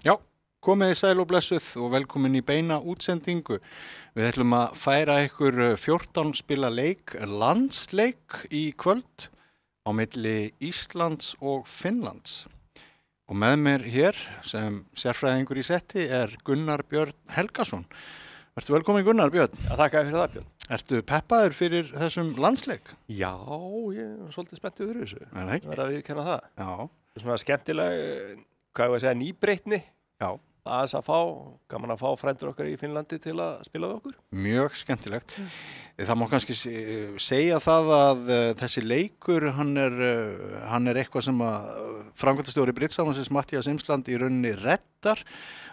Já, komið þið sæl og blessuð og velkomin í beina útsendingu. Við ætlum að færa ykkur 14 spila leik, landsleik í kvöld á milli Íslands og Finnlands. Og með mér hér sem sérfræðingur í setti er Gunnar Björn Helgason. Vertu velkomin Gunnar Björn. Já, þakka fyrir það Björn. Ertu peppaður fyrir þessum landsleik? Já, ég er svolítið spenntið fyrir þessu. Er það ekki? Verða að viðurkenna það. Já. Það er svona skemmtileg, hvað ég að segja, nýbreytni. Já. Aðeins að fá, gaman að fá frændur okkar í Finnlandi til að spila við okkur. Mjög skemmtilegt. Það má kannski segja það að þessi leikur, hann er eitthvað sem að framkvæmdastjóri Britsamans Matthías Imsland í rauninni reddar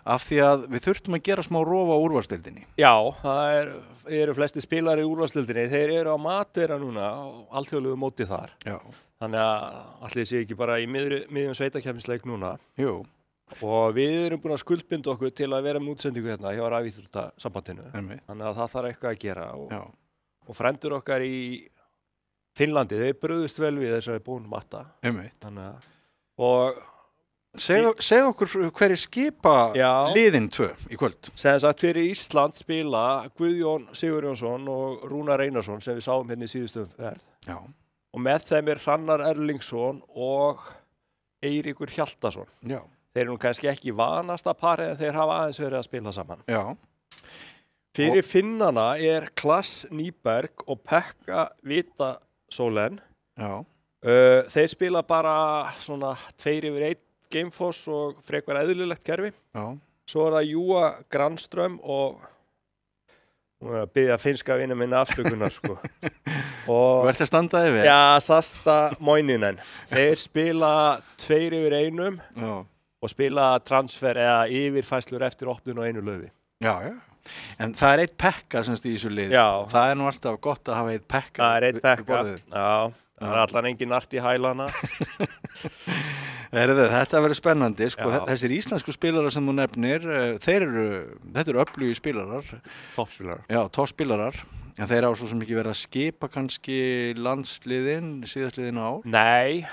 af því að við þurftum að gera smá rof á úrvalsdeildinni. Já, það eru flesti spilar í úrvalsdeildinni. Þeir eru á Madeira núna, á alþjóðlegu móti þar. Já. Þannig að allir sé ekki bara í miðjum sveitakeppnisleik núna. Jú. Og við erum búin að skuldbinda okkur til að vera með útsendingu hérna hjá Rafíþróttasambandinu. Þannig að það þarf eitthvað að gera. Og frændur okkar í Finnlandi, þeir brugðust vel við þessari búin matta. Og Segðu okkur hverju skipa liðin 2 í kvöld. Sem sagt fyrir Ísland spila Guðjón Sigurjónsson og Rúnar Einarsson sem við sáum hérna í síðustu umferð. Já. Og með þeim Hrannar Erlingsson og Eiríkur Hjaltason. Já. Þeir eru nú kannski ekki vanasta parið en þeir hafa aðeins verið að spila saman. Já. Fyrir Finnana Klass Nýberg og Pekka Vitasólen. Já. Þeir spila bara svona 2-1 Gamefoss og frekar eðlilegt kerfi. Já. Svo það Júa Granström og hún að biðja finska vinur minna afsökunar sko. Og þú ert að standa yfir? Já, Sasta Moininen. Þeir spila 2-1 og spila transfer eða yfirfæslur eftir opnun og einu laufi. Já. En það eitt Pekka semst í þessu liði. Já. Það nú alltaf gott að hafa eitt Pekka. Það eitt Pekka. Já. Það allan engin nart í hælana. Þetta verður spennandi, sko. Þessir íslensku spilarar sem þú nefnir, þetta eru öflugi spilarar. Toppspilarar. Já, toppspilarar. En þeir á svo sem ekki verið að skipa kannski landsliðin, síðastliðin ár? Nei.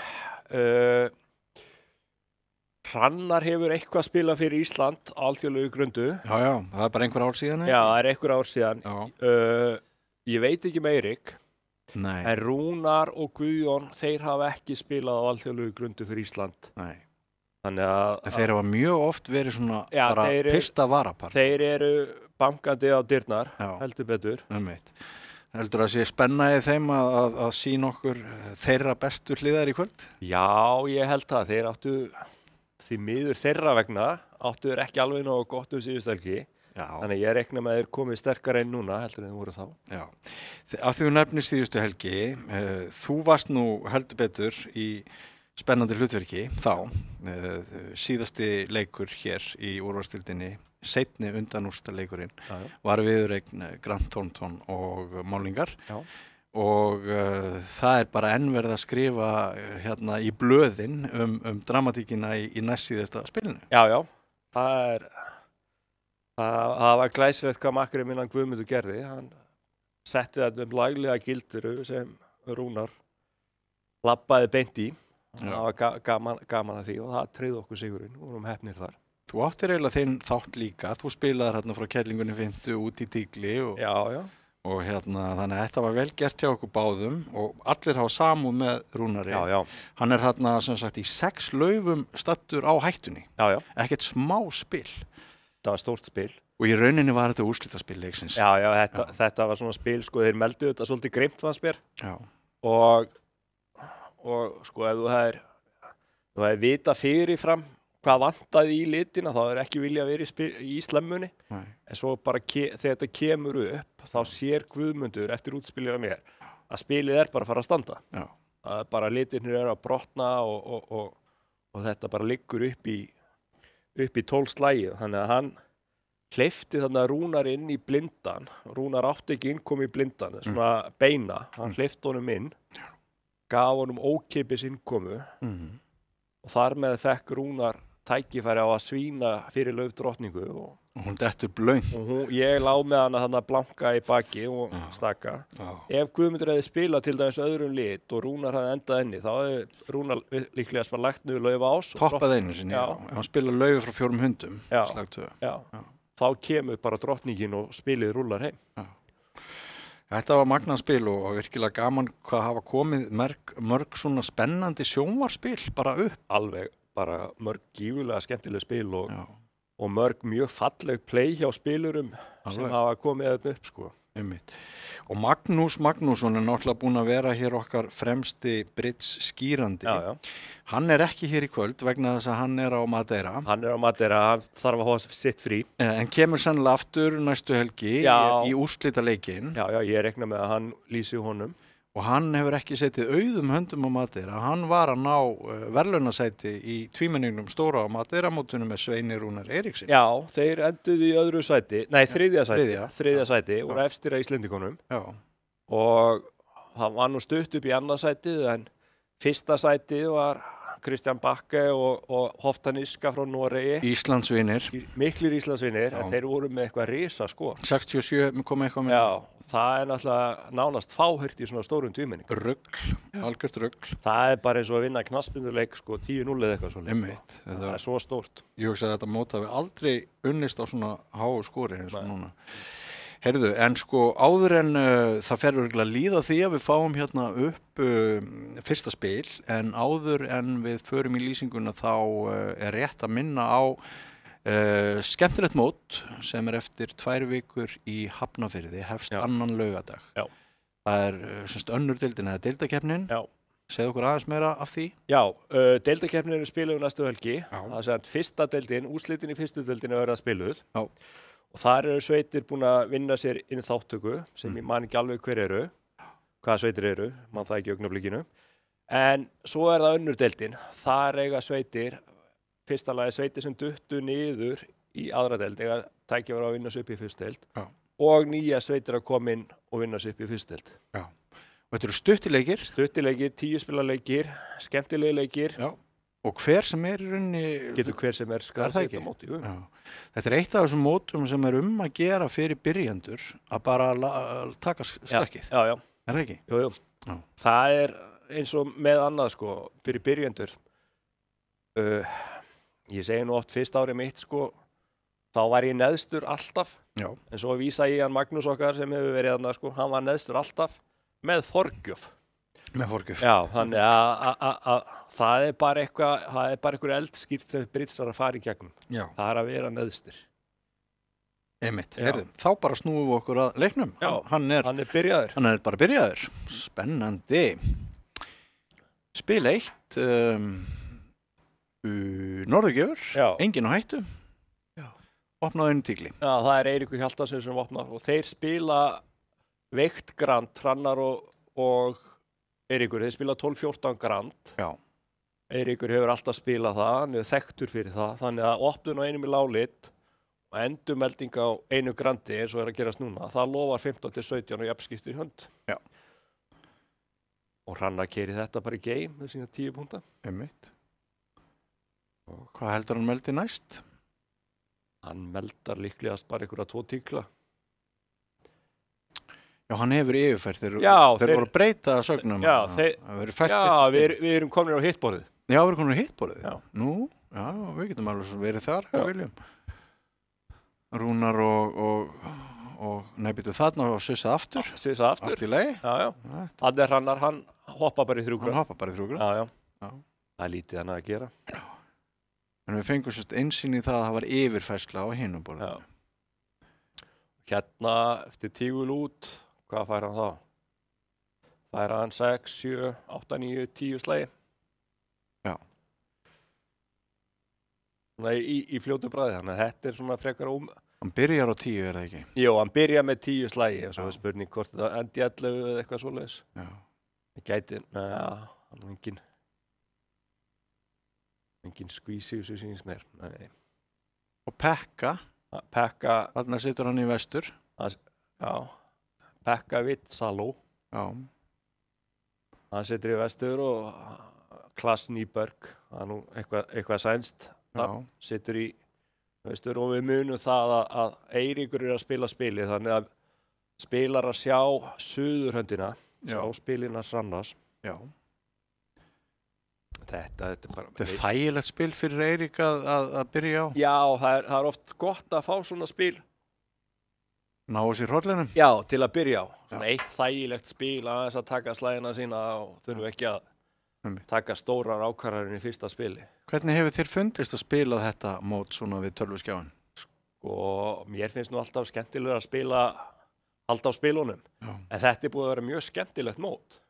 Hrannar hefur eitthvað spilað fyrir Ísland á alþjóðlegu grundu. Já, það bara einhver ár síðan? Já, það einhver ár síðan. Ég veit ekki með Eirík. Nei. En Rúnar og Guðjón, þeir hafa ekki spilað á alþjóðlegu grundu fyrir Ísland. Nei. Þannig að þeir hafa mjög oft verið svona bara fyrsta varapar. Þeir eru bankandi á dyrnar, heldur betur. Heldur að sé spennaði þeim að sýna okkur þeirra bestu hliðar í kvöld? Já, ég held það. Þeir áttu, því miður þeirra vegna, áttu þeir ekki alveg nógu gott síðustu helgi. Já. Þannig ég rekna með að þeir komið sterkar einn núna heldur en þeir voru þá. Já. Af því þú nefnir síðustu helgi, þú varst nú heldur betur í spennandi hlutverki þá, síðasti leikur hér í úrvalsdeildinni, seinni undanúrsta leikurinn, var viðureign Grant Thornton og Málingar. Já. Og það bara enn verið að skrifa hérna í blöðin dramatíkina í næst síðasta spilinu. Já, það var glæsilegt hvað makkurinn minnan Guðmundur gerði. Hann setti þetta laglega gilduru sem Rúnar labbaði beint í. Það var gaman að því og það tryggði okkur sigurinn og vorum heppnir þar. Þú áttir eiginlega þinn þátt líka. Þú spilaðir hérna frá Kerlingunni 50 út í Tígli og hérna þannig að þetta var vel gert hjá okkur báðum og allir hafa samúð með Rúnari. Já. Hann þarna sem sagt í 6 laufum stattur á hættunni. Já. Ekkert smá spil. Það var stórt spil. Og í rauninni var þetta úrslitaspil leiksins. Já, þetta var svona spil, sko, þeir meldu þetta svolítið grimmt fannst mér. Já. Og sko, ef þú hefur vita fyrirfram hvað vantaði í litina, þá er ekki vilja að vera í slemmunni. Nei. En svo bara þegar þetta kemur upp, þá sér Guðmundur eftir útspilið af mér að spilið bara að fara að standa. Já. Að bara litirnir eru að brotna og þetta bara liggur upp í 12 slagi, þannig að hann hleypti þarna Rúnar inn í blindan. Rúnar átti ekki innkomi í blindan, svona beina. Hann hleypti honum inn, gaf honum ókeypis innkomu og þar með fekk Rúnar tækifæri á að svína fyrir laufdrottningu og hún dettur blöng. Ég lá með hana þarna blanka í baki og staka. Ef Guðmundur hefði spilað til dæmis öðrum lit og Rúnar hefði endað inni, þá hefði Rúnar líklega var lagt niður Laufás. Toppað einu sinni, já. Hann spilaði Laufi frá 4 hundum, slag 2. Já. Þá kemur bara drottningin og spilið rúlar heim. Já. Þetta var magnað spil og virkilega gaman hvað hafa komið mörg svona spennandi sjónvarspil bara upp. Alveg, bara mörg gífulega skemmtileg spil og mörg mjög falleg play hjá spilurum sem hafa komið þetta upp, sko. Og Magnús Magnússon náttúrulega búinn að vera hér okkar fremsti bridge skýrandi. Já. Hann ekki hér í kvöld vegna þess að hann á Madeira. Hann á Madeira, hann þarf að hafa sitt frí. En kemur sennilega aftur næstu helgi í úrslitaleikinn. Já, ég rekna með að hann lýsi honum. Og hann hefur ekki setið auðum höndum á Madeira. Hann var að ná verðlaunasæti í tvímenningnum stóra á Madeira-mótunum með Sveini Rúnar Eiríksson. Já, þeir enduðu í öðru sæti, nei þriðja sæti og efstir að Íslendingunum. Já. Og það var nú stutt upp í annað sætið en fyrsta sætið var Kristján Bakke og Hoftaniska frá Noregi. Íslandsvinir. Miklir Íslandsvinir, en þeir voru með eitthvað risa skor. 67 komið eitthvað með. Já, það náttúrulega nánast fáheyrt í svona stórum tvímenning. Rugl, algjört rugl. Það bara eins og að vinna knattspyrnuleik 10-0 eða eitthvað svona. Einmitt. Það svo stórt. Ég hugsa að þetta mót hafi aldrei unnist á svona háu skori eins og núna. Heyrðu, en áður en það fer örugglega að líða því að við fáum hérna upp fyrsta spil, en áður en við förum í lýsinguna þá er rétt að minna á skemmtilegt mót sem er eftir 2 vikur í Hafnarfirði, hefst annan laugardag. Já. Það er önnur deildin eða deildakeppnin. Já. Segðu okkur aðeins meira af því. Já, deildakeppnin eru spiluð næstu helgi. Já. Það er fyrsta deildin, úrslitin í fyrstu deildin að verða spiluð. Já. Og þar eru sveitir búin að vinna sér inn þáttöku sem ég man ekki alveg hver eru, hvaða sveitir eru, man það ekki í augnablikinu. En svo er það önnur deildin. Þar eiga sveitir, fyrsta lagi sveitir sem duttu niður í aðra deild, eiga tækifæri að vinna sig upp í fyrstu deild. Já. Og nýja sveitir að koma inn og vinna sig upp í fyrstu deild. Já. Og þetta eru stuttileikir. Stuttileikir, 10 spilaleikir, skemmtilegi leikir. Já. Og hver sem er í rauninni... Getur hver sem er skræðið þetta móti. Já. Þetta er eitt af þessum mótum sem er að gera fyrir byrjendur að bara taka stökkið. Já, já. Er það ekki? Jú, jú. Já. Það er eins og með annað fyrir byrjendur. Ég segi nú oft fyrst árið mitt þá var ég neðstur alltaf. Já. En svo vísa ég hann Magnús okkar sem hefur verið þarna hann var neðstur alltaf með forgjöf. Með forgjöf. Já, þannig að það er bara eitthvað eldskýrt sem Britsar að fara í gegnum. Já. Það er að vera neðstir. Einmitt. Heyrðu, þá bara snúum við okkur að leiknum. Já, hann er byrjaður. Hann er bara byrjaður. Spennandi. Spil 1, Norðurgjöfur, enginn á hættu. Já. Opnaði einu tígli. Já, það er Eiríkur Hjaltason sem opnar og þeir spila veikt Grand, Hrannar og Eiríkur, þeir spila 12-14 Grand. Já. Eiríkur hefur alltaf spilað það, hann er þekktur fyrir það, þannig að opnun á einum í lálit og endurmelding á einu Grandi eins og er að gerast núna, það lofar 15-17 og jafnskiptir í hönd. Já. Og Hrannar keyrir þetta bara í game með sína 10 púnta. Einmitt. Og hvað heldur hann meldi næst? Hann meldar líklegast bara einhverja 2 tíkla. Já, hann hefur yfirfært, þeir voru að breyta sögnum. Já, við erum komin á hitborðið. Já, við erum komin á hitborðið. Já. Nú, já, við getum alveg verið þar, við viljum. Rúnar og nefnir þarna og svissað aftur. Svissað aftur. Allt í lagi. Já, já. Þannig er Hrannar, hann hoppa bara í 3 gröð. Hann hoppa bara í 3 gröð. Já, já. Það er lítið hann að gera. Já. En við fengum svolítið einsýn í það að það var yfirfærsla á hinum borðinu. Já. Hérna, eftir tígul út, hvað fær hann þá? Fær hann 6, 7, 8, 9, 10 slagi. Já. Svona í fljótu bragði, þannig að þetta er svona frekar Hann byrjar á 10, er það ekki? Jú, hann byrjar með 10 slagi og svo er spurning hvort þetta endi 11 eða eitthvað svoleiðis. Já. Það gæti, hann er engin skvísi þessu sýnist mér. Nei. Og Pekka. Pekka. Þarna situr hann í vestur. Já. Pekka Vitsaló. Já. Hann situr í vestur og Klaas Nyberg, það er nú eitthvað sænst. Já. Situr í vestur og við munum það að Eiríkur er að spila spilið, þannig að spilar að sjá suðurhöndina, sjá spilina Hrannars. Já. Þetta er bara... Þetta er þægilegt spil fyrir Eirík að byrja á. Já, það er oft gott að fá svona spil. Ná sér hrollunum. Já, til að byrja á. Svona eitt þægilegt spil aðeins að taka slagina sína og þurfu ekki að taka stórar ákvarðanir í fyrsta spili. Hvernig hefur þér fundist að spila þetta mót svona við tölvuskjáin? Mér finnst nú alltaf skemmtilega að spila alltaf á spilunum. Já. En þetta er búið að vera mjög skemmtilegt mót.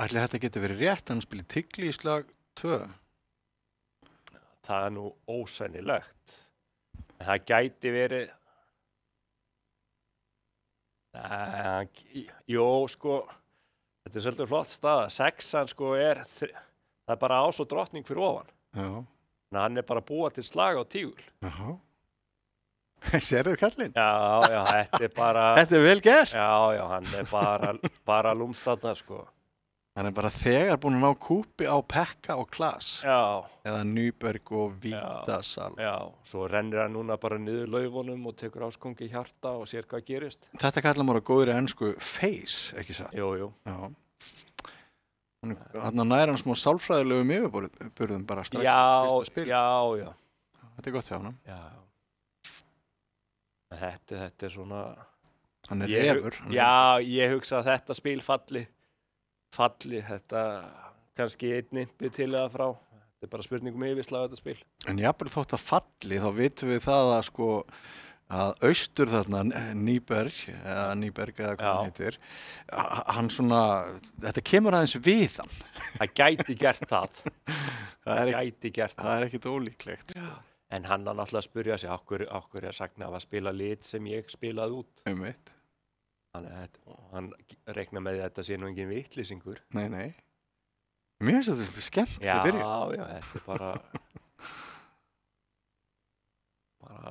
Ætli þetta getur verið rétt, hann spilir tigli í slag 2. Það er nú ósennilegt. En það gæti verið... Jó, þetta er svolítið flott staða. 6-an það er bara ás og drottning fyrir ofan. Já. En hann er bara búið til slag á tígul. Já. Sérðu kallinn? Já, þetta er bara... Þetta er vel gert. Já, hann er bara lúmst þarna, Hann bara þegar búin að ná kúpi á Pekka og Klas. Já, Eða Nyberg og Vítasal. já, svo rennir hann núna bara niður laufunum og tekur Áskongi hjarta og sér hvað gerist. Þetta kallar maður á góðri ensku face, ekki satt? Jú. Já. Þannig næra hann smá sálfræðilegum yfirburðum bara strax fyrsta spil. Já. Þetta gott hjá hann. Já. Þetta svona... Hann refur. Já, ég hugsa að þetta spil falli, þetta kannski einn impi til eða frá. Þetta bara spurningum yfirslag þetta spil. En jafnvel þótt að falli, þá vitum við það að sko að austur þarna, Nyberg eða hvað hann heitir, hann svona, þetta kemur aðeins við hann. Það gæti gert það. Það er ekkit ólíklegt. Sko. En hann náttúrulega spurja sig, okkur sagna að spila lit sem ég spilaði út. Einmitt. Hann reikna með því að þetta sé nú engin vitlýsingur. Nei. Mér finnst þetta svolítið skemmt. Já, þetta bara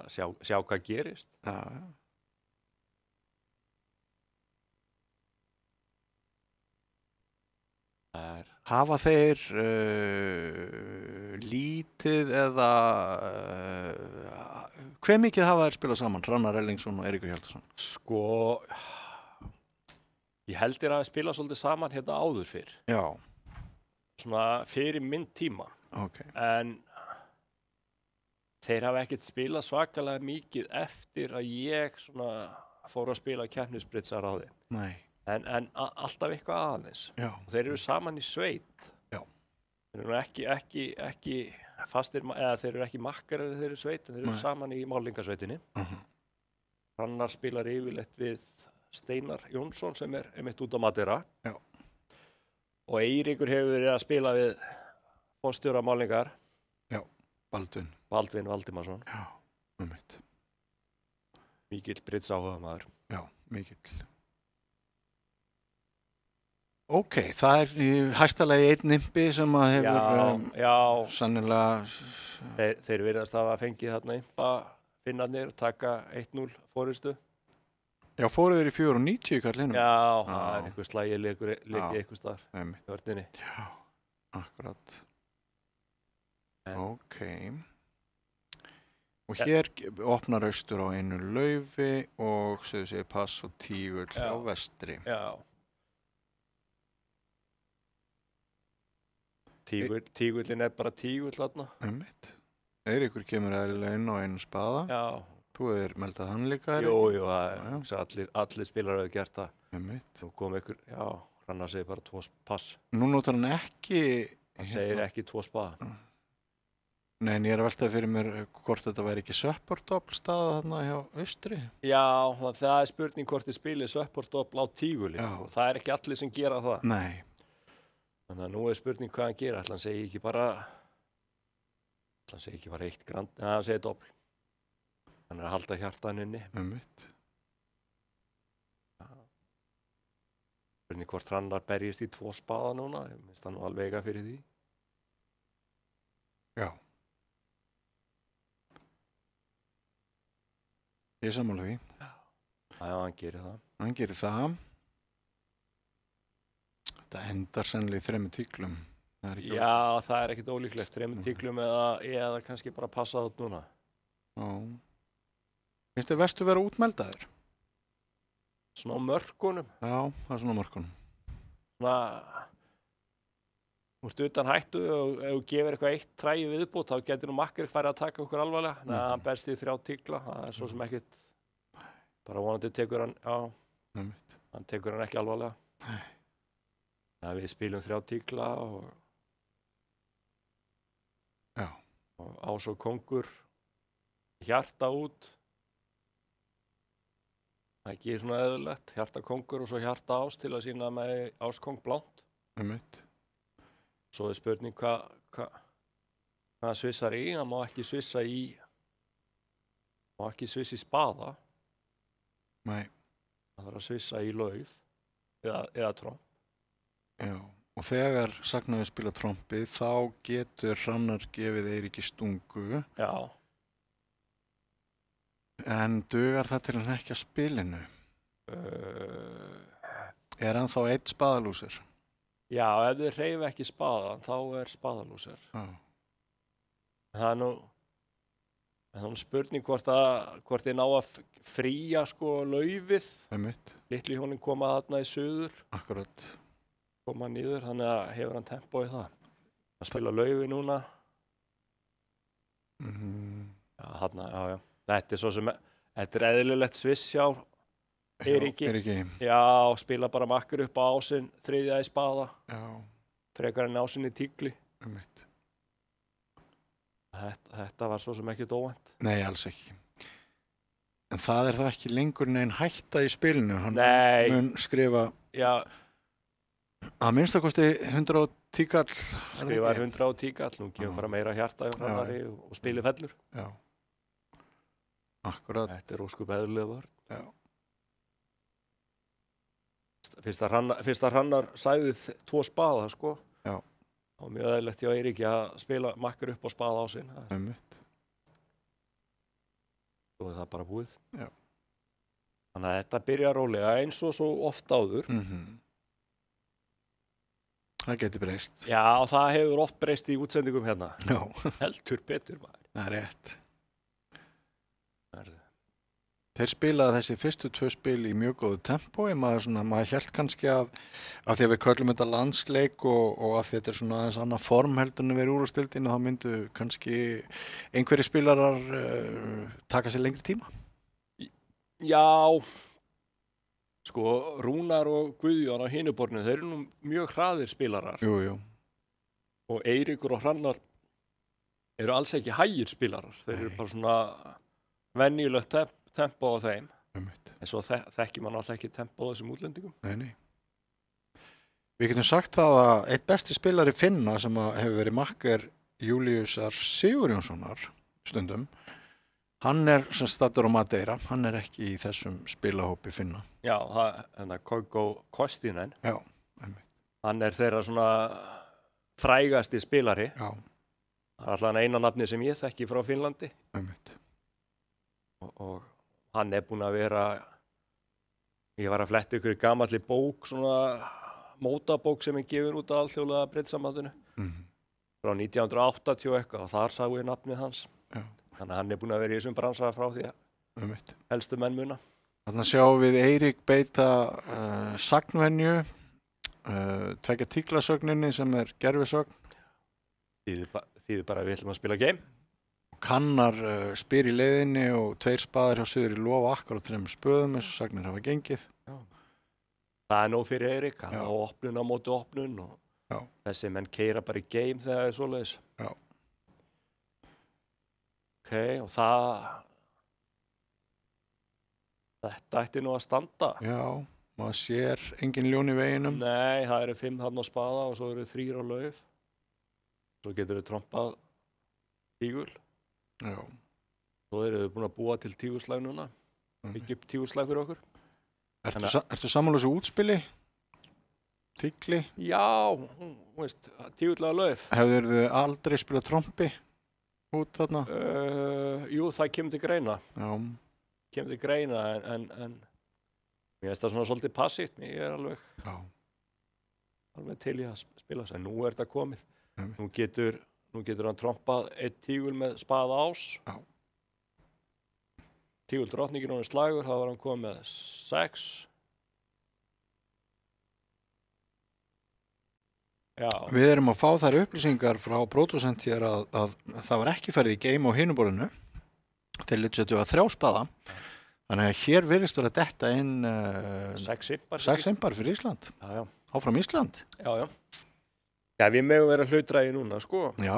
sjá hvað gerist. Já. Hafa þeir lítið eða hve mikið hafa þeir spilað saman, Hrannar Erlingsson og Eiríkur Hjaltason? Sko, ég held þér að spila svolítið saman hérna áður fyrr. Já. Svona fyrir minn tíma. Okay. En þeir hafa ekkert spilað svakalega mikið eftir að ég svona fór að spila keppnisbritsar á þeim. Nei. En alltaf eitthvað aðeins. Já. Og þeir eru saman í sveit. Já. Þeir eru ekki fastir, eða þeir eru ekki makkarar þeir eru sveit, þeir eru saman í málingasveitinni. Hrannar spilar yfirleitt við Steinar Jónsson sem einmitt út á Madeira. Já. Og Eiríkur hefur verið að spila við forstjóra málingar. Já, Baldvin Valdimarsson. Já, einmitt. Mikill britsáhugamaður. Já, mikill. Ok, það er í hæstalagi einn impi sem að hefur sannilega... Þeir virðast hafa fengið þarna impa finnarnir og taka 1-0 fórystu. Já, fóruð þeir í 4.90 í Karlinum? Já, það er einhver slægi leikið einhver staðar í vörninni. Já, akkurat. Ok. Og hér opnar austur á einu laufi og segir pass og tígull á vestri. Já. Tígullin bara tígull þarna. Einmitt. Eiríkur kemur eðlilega inn á einu spaða. Já. Þú hefur meldað hann líka? Jú, allir spilar hefur gert það. Einmitt. Nú kom Hrannar segir bara 2 pass. Nú notar hann ekki... Hann segir ekki 2 spaða. Nei, en ég er að veltaði fyrir mér hvort þetta væri ekki support-doppelstaða þarna hjá austri. Já, það er spurning hvort þið spilir support-doppel á tígulli. Það er ekki allir sem gera það. Nei. Þannig að nú er spurning hvað hann gera. Hann segir ekki bara 1 grand, en hann segir doppel. Hann er að halda hjartaðan inni. Einmitt. Spurning hvort Hrannar berjist í 2 spaða núna. Ég minnst hann nú alveg fyrir því. Já. Ég sammála því. Já, hann gerir það. Hann gerir það. Þetta endar sennilega í 3 tíklum. Já, það er ekkit ólíklegt. 3 tíklum eða kannski bara passa út núna. Já. Finnst þið vestu vera útmeldaður? Svona á mörkunum. Já, það er svona á mörkunum. Svona, þú ert utan hættu og ef þú gefur eitthvað 1 træi viðbútt, þá getur makkar farið að taka okkur alvarlega. Nei, hann berst í 3 tíkla. Það er svo sem ekkit, bara vonandi tekur hann, hann tekur hann ekki alvarlega. Nei. Ja, við spilum 3 tíkla og Ás og Kongur hjarta út. Það ekki svona eðlilegt, hjarta Kongur og svo hjarta Ás til að sýna með Ás Kong blánt. Svo er spurning hvað svissar í, hann má ekki svissa í spaða. Nei. Það þarf að svissa í lauf eða tromp. Já, og þegar sagnaði spila trompið, þá getur Hrannar gefið Eiríki stungu. Já. En dugar það til hann ekki að spilinu? Er hann þá 1 spaðalúsir? Já, ef þið hreyfa ekki spaðan, þá spaðalúser. Já. Það er spurning hvort þið ná að fría sko laufið. Einmitt. Litli hjónin koma þarna í suður. Akkurat. Koma niður, þannig að hefur hann tempó í það. Að spila laufi núna. Já, þarna, já. Þetta eðlilegt sviss hjá Eiríki. Já, spila bara makkur upp á ásinn, þriðja í spaða. Já. Frekar en ásinn í tígli. Einmitt. Þetta var svo sem ekkert óvænt. Nei, alls ekki. En það þá ekki lengur neinn hætta í spilinu. Hann mun skrifa að minnstakosti 100 tíkall. Skrifar 100 tíkall, nú kemur bara meira hjarta í Hrannari og spili fellur. Já. Akkurat. Þetta óskup eðlilega vörn. Já. Fyrst að Hrannar sæði 2 spaða, sko. Já. Og mjög eðlilegt hjá Eiríki að spila makkur upp á spaða ásinn. Einmitt. Og það bara búið. Já. Þannig að þetta byrja rólega eins og svo oft áður. Það geti breyst. Já, það hefur oft breyst í útsendingum hérna. Já. Heldur betur maður. Það er rétt. Þeir spilaði þessi fyrstu 2 spil í mjög góðu tempói. Maður hélt kannski að því að við köllum þetta landsleik og að þetta svona aðeins annað form heldur en verið úrvalsdeildinni, þá myndu kannski einhverjir spilarar taka sér lengri tíma. Já, sko Rúnar og Guðjón á hinuborðinu, þeir eru nú mjög hraðir spilarar. Jú. Og Eiríkur og Hrannar eru alls ekki hægir spilarar. Þeir eru bara svona venjulegt tempo á þeim. En svo þekkir man alltaf ekki tempo á þessum útlendingum. Nei. Við getum sagt það að eitt besti spilari Finna sem hefur verið makker Júlíusar Sigurjónssonar stundum, hann sem staddur á Madeira, hann ekki í þessum spilahópi Finna. Já, Kogo Kostinen. Já, einmitt. Hann þeirra svona frægasti spilari. Já. Það allan eina nafni sem ég þekki frá Finnlandi. Einmitt. Og hann búinn að vera, ég var að fletta ykkur gamalli bók, svona mótabók sem gefin út af alþjóðlega breiddssambandinu frá 1980 eitthvað og þar sáu ég nafnið hans. Já. Þannig að hann búinn að vera í þessum bransa frá því að helstu menn muna. Þannig að sjáum við Eirík beita sagnvenju, tvekja tíklasögninni sem gerfisögn. Þýðir bara að við ætlum að spila game. Kannar spyr í leiðinni og 2 spaðar hjá suður í lofa akkurat 3 spöðum eins og sagnir hafa gengið. Já. Það nóg fyrir Eirík, hann á opnun á móti opnun og þessi menn keyra bara í game þegar það svoleiðis. Já. Ok, og þetta ætti nú að standa. Já, maður sér engin ljón í veginum. Nei, það eru 5 þarna á spaða og svo eru 3 á lauf. Svo getur þau trompað tígul. Já. Svo eru þau búin að búa til tígulslag núna. Byggja upp tígulslag fyrir okkur. Ertu sammála þessu útspili? Tígli? Já, veist, tígullega lauf. Hefurðu aldrei spilað trompi út þarna? Jú, það kemur til greina. Já. Kemur til greina en mér finnst það svona svolítið passíft. Ég alveg til í að spila þess. En nú þetta komið. Nú getur hann trompað 1 tígul með spaða ás. Já. Tígul drottningin og slagur, það var hann komið með 6. Já. Við erum að fá þær upplýsingar frá pródúsent hér að það var ekki farið í game á hinuborðinu. Þeir settu að 3 spaða. Þannig að hér virðist vera detta inn 6 impar fyrir Ísland. Já. Áfram Ísland. Já. Já, við megum vera hlutdrægi núna, sko. Já.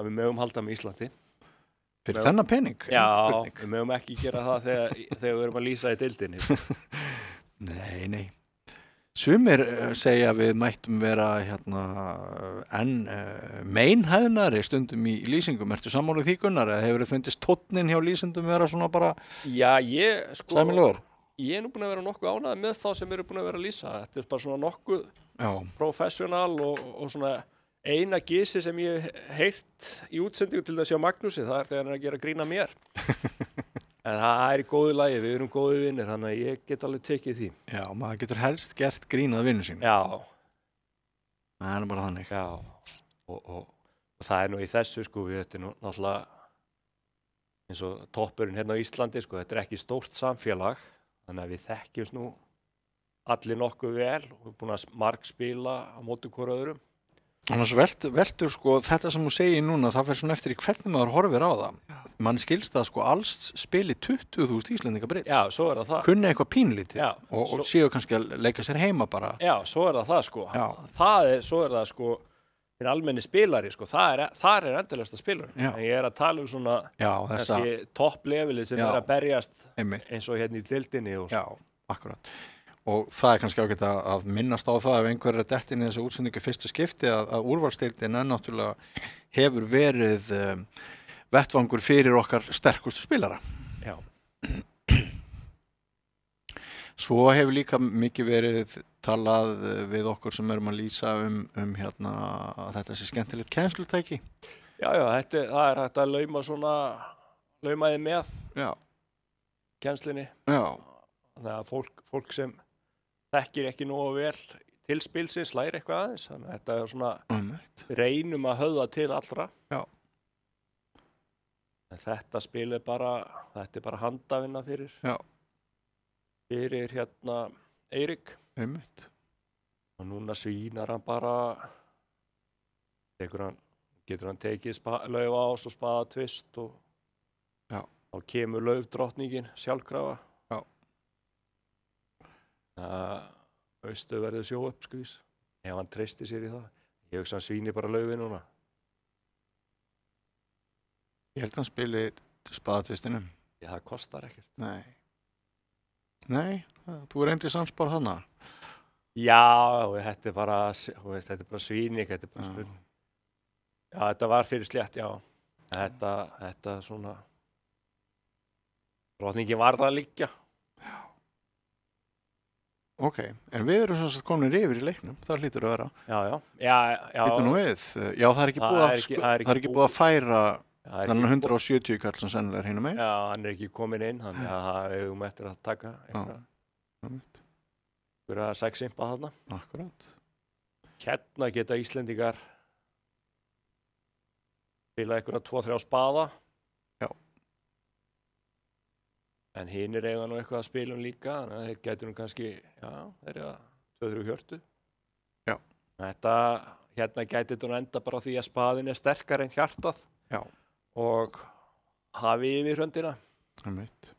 Við megum halda með Íslandi. Fyrir þennan pening? Já, við megum ekki gera það þegar við erum að lýsa í deildinni. Nei. Sumir segja að við mættum vera meinhæðnari stundum í lýsingum. Ertu sammála því, Gunnar? Eða hefur þið fundist tónninn hjá lýsendum vera svona bara sæmilegur? Ég nú búin að vera nokkuð ánægður með þá sem eru búin að vera að lýsa. Þetta bara svona nokkuð professional og svona eina gísi sem ég heyrt í útsendingu til þess að Magnúsi, það þegar hann að gera grína mér. En það í góðu lagi, við erum góðu vinnir, þannig að ég get alveg tekið því. Já, maður getur helst gert grínað vinnu sín. Já. Það er bara þannig. Já, og það er nú í þessu, sko, þetta er nú náttúrulega eins og toppurinn hérna á Íslandi, sko, þetta er ekki stórt samfélag, þannig að við þekkjumst nú allir nokkuð vel og við erum búin að margspila á móti hvort öðrum. Annars veldur sko þetta sem þú segir núna, það fer svona eftir í hvernig maður horfir á það. Man skilst það sko alls spili 20.000 Íslendinga bridge. Já, svo er það. Kunni eitthvað pínlítið Já, og séu kannski að leika sér heima bara. Já, svo er það sko. Já. Svo er það sko, hinn almenni spilari sko, þar er endilegsta spilari. Já. En ég er að tala um svona, kannski topp-levelið sem er að berjast eins og hérna í deildinni og Já, akkurat. Og það er kannski ágætt að minnast á það ef einhver er dett inn í þessu útsendingu fyrsta skipti að úrvalsdeildin náttúrulega hefur verið vettvangur fyrir okkar sterkustu spilara. Já. Svo hefur líka mikið verið talað við okkur sem erum að lýsa hérna að þetta sé skemmtilegt kennslutæki. Já, það er hægt að lauma þið með kennslinni. Já. Þannig að fólk sem þekkir ekki nógu vel til spilsins læri eitthvað aðeins. Þannig að þetta er svona reynum að höfða til allra. Já. En þetta spil er bara handavinna fyrir hérna Eirík. Einmitt. Og núna svínar hann bara, getur hann tekið laufás og spaðatvist og þá kemur laufdrottningin sjálfkrafa. Austu verður sjó uppskvís ef hann treysti sér í það. Ég hugsa hann svíni bara laufi núna. Ég held að hann spili spaðatvistinum. Það kostar ekkert. Nei, þú er endið samspár þarna. Já, þetta er bara svíni, þetta er bara spurning. Já, þetta var fyrir slétt, já. Þetta svona drottningin var það líka. Ok, en við erum svona komin yfir í leiknum, það hlýtur að vera. Já. Býttu nú við. Já, það er ekki búið að færa þennan 170 kall sem sennilega er hinum megin. Já, hann er ekki komin inn, þannig að það eigum eftir að taka einhverja 6 impa þarna. Akkurat. Hérna geta Íslendingar spilað einhverja 2-3 spaða. En hinir eiga nú eitthvað að spilum líka, þannig að þeir gætu nú kannski, þeir eiga 2-3 hjörtu. Já. Hérna gæti þetta nú enda bara því að spaðin er sterkar en hjartað. Já. Og hafi yfir höndina. Einmitt.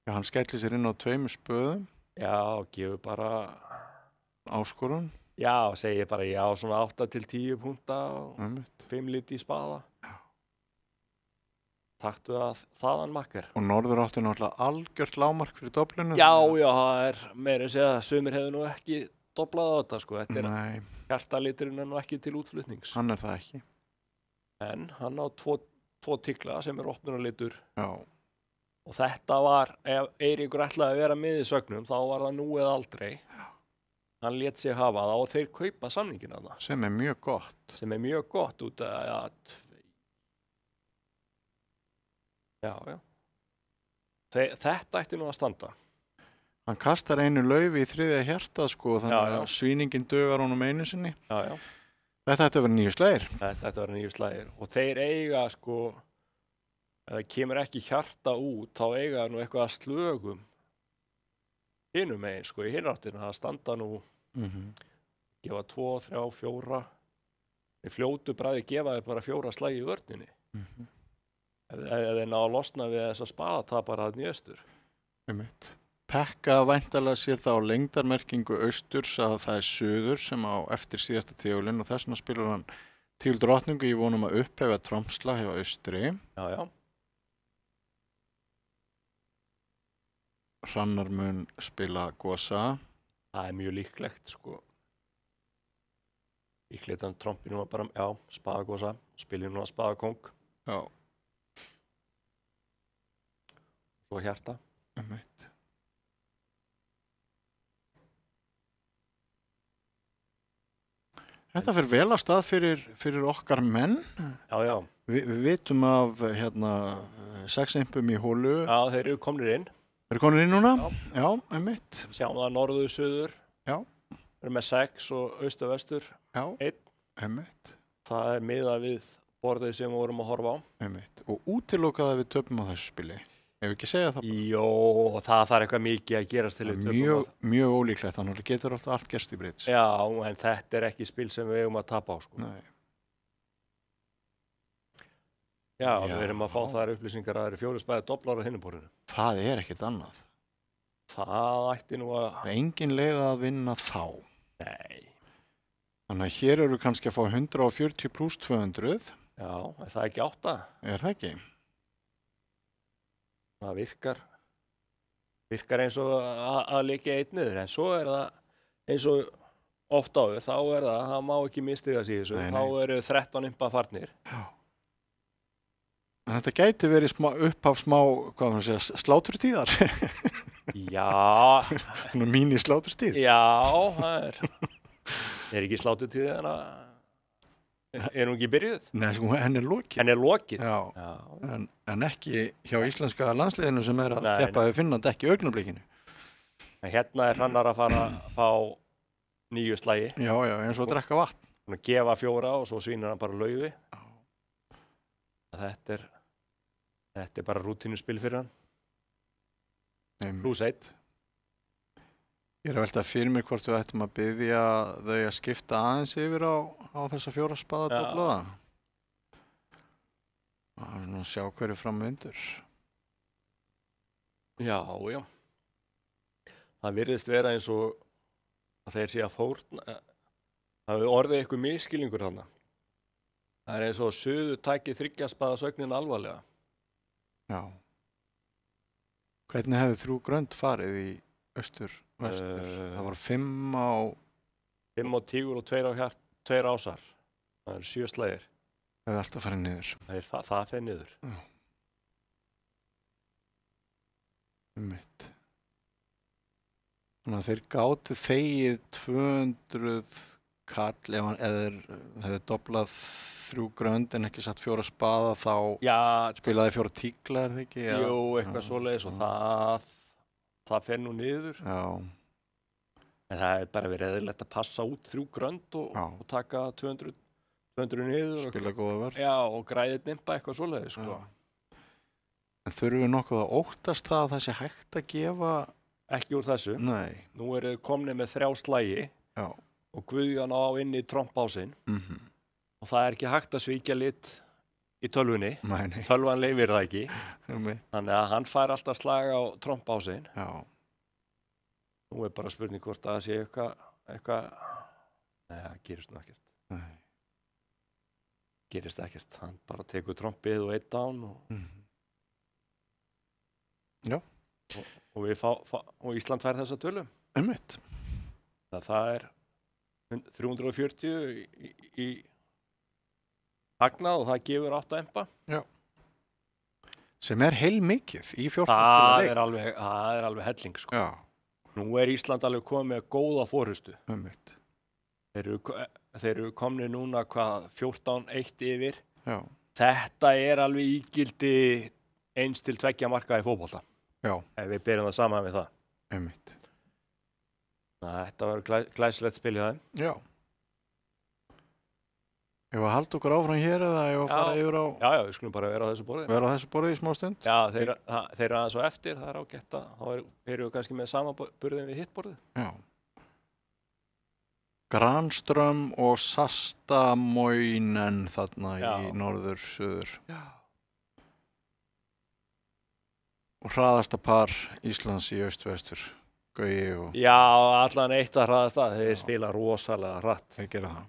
Já, hann skellir sér inn á 2 spöðum. Já, gefur bara áskorun. Já, segir bara svona 8-10 púnta og 5 liti í spaða. Taktu það þaðan makkar. Og norður áttu náttúrulega algjört lágmark fyrir doblinu? Já, það er meira að segja að sumir hefur nú ekki doblað á þetta, sko. Hjartaliturinn er nú ekki til útflutnings. Hann er það ekki. En hann á 2 tikla sem er opnunarlitur. Já. Og þetta var, ef Eiríkur ætlaði að vera með í sögnum, þá var það nú eða aldrei. Já. Hann lét sig hafa það og þeir kaupa samningin af það. Sem er mjög gott. Sem er mjög gott út að Já. Þetta ætti nú að standa. Hann kastar einu laufi í 3. hjartað, sko, þannig að svíningin dugar honum einu sinni. Já. Þetta ætti að vera 9 slagir. Þetta ætti að vera 9 slagir. Og þeir eiga, sko, ef það kemur ekki hjarta út, þá eiga nú eitthvað að slögum hinum megin, sko, í hinráttina. Það standa nú, gefa 2, 3, 4. Í fljótu bragði gefa þeir bara 4 slagi í vörninni. Ef þeir ná að losna við þessa spaða, það bara að njöstur. Pekka væntalega sér það á lengdarmerkingu austurs að það er suður sem á eftir síðasta tíulinn og þess vegna spilur hann til drottningu í vonum að upphefa trompsla hjá austri. Já. Hrannar mun spila gosa. Það er mjög líklegt, sko. Líklegt að trompinu var bara, spaðagosa, spilir nú að spaðakóng. Já. Svo hjarta. Þetta fer vel að stað fyrir okkar menn. Já. Við vitum af 6 impum í hólu. Já, þeir eru komnir inn. Þeir eru komnir inn núna? Já, einmitt. Sjáum það norður, suður. Já. Við erum með 6 og austur vestur. Já, Einn. einmitt. Það miðað við borðið sem við vorum að horfa á. Einmitt. Og útilokað að við töpum á þessu spili. Ef ekki segja það bara. Jó, það þarf eitthvað mikið að gerast til við töpum á það. Mjög ólíklegt, þannig að getur alltaf allt gerst í bridge. Já, en þetta ekki spil sem við eigum að tapa á, sko. Nei. Já, við erum að fá þær upplýsingar að það eru 4 spæði doblar á hinum borðinu. Það ekkert annað. Það ætti nú að... Það engin leið að vinna þá. Nei. Þannig að hér eru kannski að fá 140 pluss 200. Já, er það ekki 8? Er það ekki? Það virkar eins og að leikja einn niður, en svo er það eins og oft áður, þá er það má ekki mistiga sig þessu, Nei. þá eru 13 impa farnir. Já. En þetta gæti verið upphaf smá, hvað maður segja, sláturtíðar. Já. Mín í sláturtíð. Já, það er ekki sláturtíð en er hún ekki byrjuð? Nei, sko, henni er lokið. Henni er lokið? Já. En ekki hjá íslenska landsliðinu sem er að Nei, keppa við Finnland ekki í augnablikinu. En hérna er Hrannar að fara að fá 9 slagi. Já, eins og að drekka vatn. Hún að gefa 4 og svo svínir hann bara laufi. Þetta er bara rútínuspil fyrir hann. Plus 1. Ég er að velta fyrir mér hvort við ættum að biðja þau að skipta aðeins yfir á þessa 4 spaða doblaða. Það er nú að sjá hverju framvindur. Já. Það virðist vera eins og að þeir sé að fórna. Það hefur orðið eitthvað misskilningur þarna. Það er eins og suðu tæki 3 spaða sögnin alvarlega. Já. Hvernig hefði 3 grönd farið í austur, vestur? Það var 5 á tígur og 2 ásar. Það eru 7 slagir. Það hefði alltaf farið niður. Það fer niður. Já. Einmitt. Þannig að þeir gátu þegið 200 kall ef þeir hefði doblað 3 grönd en ekki satt 4 spaða þá spilaði 4 tíkla, er það ekki? Jú, eitthvað svoleiðis og það fer nú niður. Já. En það er bara verið eðlilegt að passa út 3 grönd og taka 200 niður. Spila góða vörn. Já, og græðið nimpa eitthvað svoleiðis, sko. En þurfum við nokkuð að óttast það að það sé hægt að gefa? Ekki úr þessu. Nei. Nú eru komnið með 3 slagi og Guðjón á inni í trompásinn. Og það er ekki hægt að svíkja lit í tölvunni. Nei. Tölvan leyfir það ekki. Þannig að hann fær alltaf slag á trompásinn. Já. Nú er bara spurning hvort að það sé eitthvað... Nei, það gerist nú ekkert. Nei. Gerist ekkert. Hann bara tekur trompið og 1 down og... Já. Og Ísland fær þessa tölu. Einmitt. Það er 340 í hagnað og það gefur 8 empa. Já. Sem er heilmikið í 14 spila leik. Það er alveg helling, sko. Já. Nú er Ísland alveg komið með góða forystu. Einmitt. Þeir eru komnið núna 14-1 yfir. Já. Þetta er alveg ígildi 1 til 2 marka í fótbolta. Já. Ef við berum það saman við það. Einmitt. Þetta var glæsilegt spil í það. Já. Ef að halda okkur áfram hér eða ef að fara yfir á... Já, við skulum bara vera á þessu borði. Vera á þessu borði í smá stund? Já, þeir eru aðeins á eftir, það er ágætt að þá eru við kannski með sama burðin við hitt borðið. Já. Granström og Sastamoinen þarna í norður-suður. Já. Og hraðasta par Íslands í aust-vestur. Gaui og... Já, allan eitt að hraðasta. Þeir spila rosalega hratt. Þeir gera það.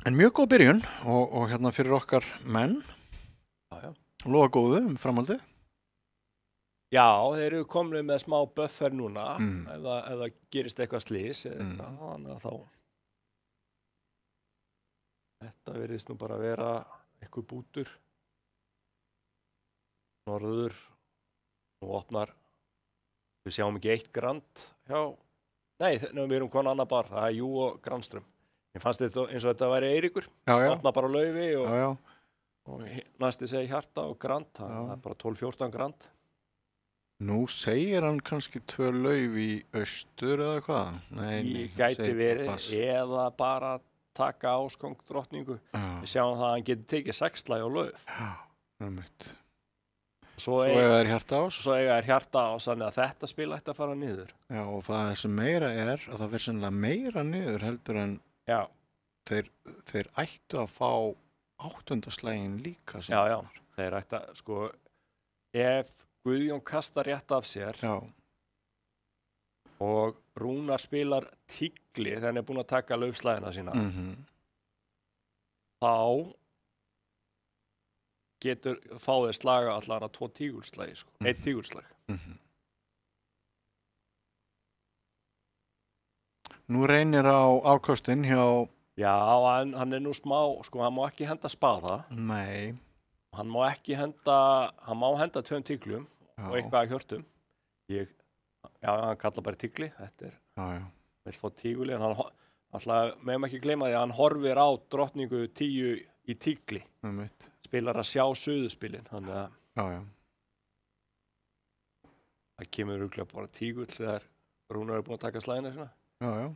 En mjög góð byrjun og hérna fyrir okkar menn. Já. Lofa góðu framhaldið. Já, þeir eru komnið með smá buffer núna ef það gerist eitthvað slys þannig að þá þetta virðist nú bara vera eitthvað bútur norður og opnar við sjáum ekki 1 grand við erum konar annar bar, það er Jú og Granström. Ég fannst þetta eins og þetta væri Eiríkur opna bara laufi og næsti segi Hjarta og Grand, það er bara 12-14 grand. Nú segir hann kannski 2 lauf í austur eða hvað? Nei, Í hann gæti segir verið pass. eða bara taka Ásköng drottningu. Já, Við sjáum það að hann getur tekið 6 slagi á lauf. já, einmitt. Svo Svo eiga þær hjarta ás. Svo eiga þær hjarta ás, þannig að þetta spil ætti að fara niður. Já, og það sem meira er að það verður sennilega meira niður heldur en Já, þeir ættu að fá 8. slaginn líka. já, já. Þeir ætti að, sko, ef Guðjón kastar rétt af sér Já, og Rúnar spilar tígli þegar hann er búinn að taka laufslæðina sína, þá getur fá þeir slaga allan að 2 tígulslagi, sko. 1 tígulslag. Nú reynir á afkostin hjá, Já, hann er nú smá, sko, hann má ekki henda spaða, nei, hann má henda 2 tíglum já, og eitthvað að hjörtum. Já, hann kallar bara tígli, þetta er, já, vill fá tíguli, en hann, alltaf, meðum ekki gleyma því að hann horfir á drottningu 10 í tígli, einmitt. spilar að sjá suðuspilin, þannig að Já, já, það kemur örugglega bara tígull þegar Rúnar er búinn að taka slagina sína. já,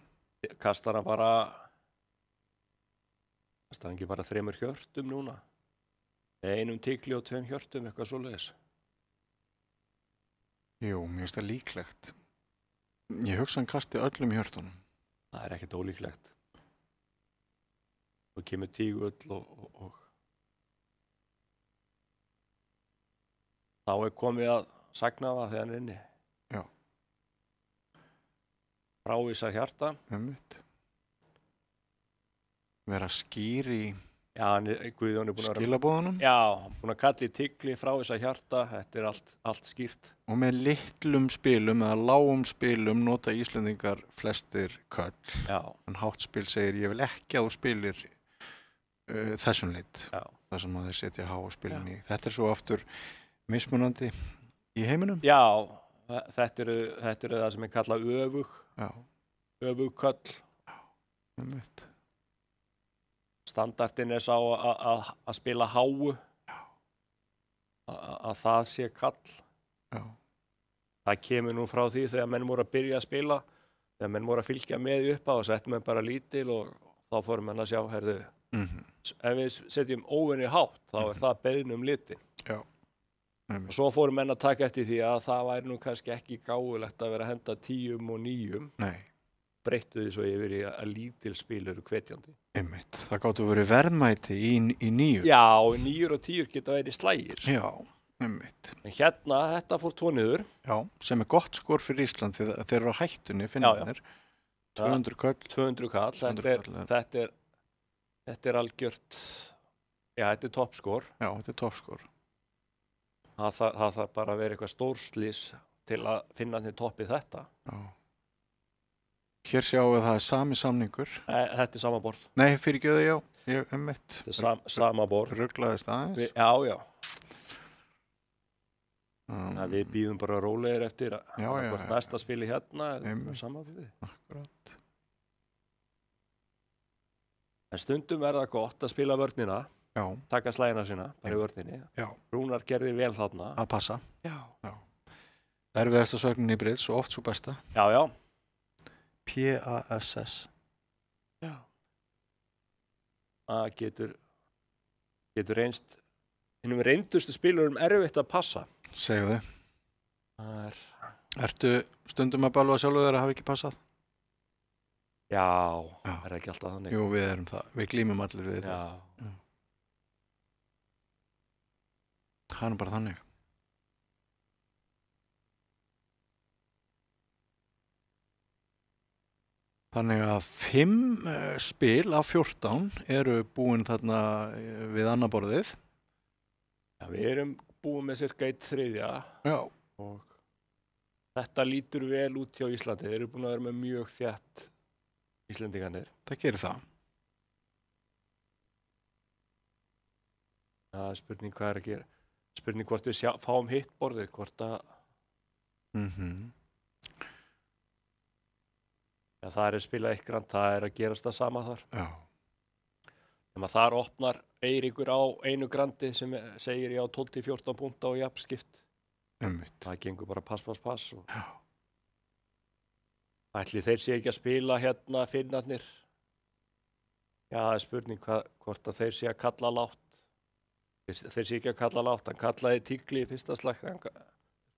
Kastar hann ekki bara 3 hjörtum núna? 1 tígli og 2 hjörtum, eitthvað svoleiðis. jú, mér finnst það líklegt. Ég hugsa hann kasti öllum hjörtunum. Það er ekkert ólíklegt. Og kemur tígull og þá er komið að sagna það þegar hann er inni. Já. Frávísa hjarta. Einmitt. Vera skýr í Já, Guðjón er búinn að vera... skilabóðunum. Já, búinn að kalla í tígli, frávísa hjarta. Þetta er allt skýrt. Og með litlum spilum eða lágum spilum nota Íslendingar flestir köll. Já, En háttspil segir ég vil ekki að þú spilir þessum lit. já. Það sem að þeir setja háspilin í. Þetta er svo aftur mismunandi í heiminum. Já, þetta eru það sem er kallað Já, öfug köll. einmitt. Standardin er sá að spila háu, að það sé kall. Já, Það kemur nú frá því þegar menn voru að byrja að spila, þegar menn voru að fylgja með upp á og settum menn bara lítil og þá fórum menn að sjá, herðu, ef við setjum óvenju hátt, þá er það beiðni litin. já, Og einmitt. svo fórum menn að taka eftir því að það væri nú kannski ekki gáfulegt að vera að henda 10 og 9. Nei, Breyttu því svo yfir í að lítil spil eru hvetjandi. einmitt. Það gáttu verið verðmæti í 9. Já, 9 og 10 geta verið slægir. Já, einmitt. En hérna, þetta fór 2 niður. Já, sem er gott skor fyrir Ísland því að þeir eru á hættunni, finnarnir. 200 köll. 200 kall. 200 kall, Þetta er algjört, já, þetta er toppskor. Já, þetta er toppskor. Það þarf bara að vera eitthvað stórslís til að finna hann í toppið þetta. Já. Hér sjáum við það er sami samningur. Þetta er sama borð. Nei, fyrirgefðu, já, ég einmitt. Þetta er sama borð. Ruglaðist aðeins. Já. Við býðum bara rólegir eftir að næsta spili hérna er sama fyrir. Akkurat. En stundum er það gott að spila vörnina, Já, taka slægina sína, bara í vörninni. já, Rúnar gerði vel þarna. að passa. Já. Erfiðasta sögnin í breidd, svo oft svo besta. Já. PASS. Já. Það getur reynst, hinnum reyndustu spilurum erfitt að passa. Segðu þau. Það er... Ertu stundum að balva sjálfu þeirra að hafa ekki passað? Já, Já. er ekki alltaf þannig. Jú, við erum það. Við glímum allir við þetta. Já. Það er bara þannig. Þannig að 5 spil af 14 eru búin þarna við annað borðið. Já, við erum búin með cirka 1/3 Já. og þetta lítur vel út hjá Íslandi. Þeir eru búin að vera með mjög þétt Íslendingarnir. Það gerir það. Það er spurning hvað er að gera. Spurning hvort við fáum hitt borðið, hvort að ja, það er spilað eitthvað, það er að gerast það sama þar. Já. Þegar þar opnar Eiríkur á einu grandi sem segir já 12-14 púnta og jafnskipt. Einmitt. Það gengur bara pass og Já. ætli þeir sé ekki að spila hérna Finnarnir. Já, það er spurning hvort að þeir sé að kalla lágt. Þeir sé ekki að kalla lágt. Hann kallaði Tígli í fyrsta slag þegar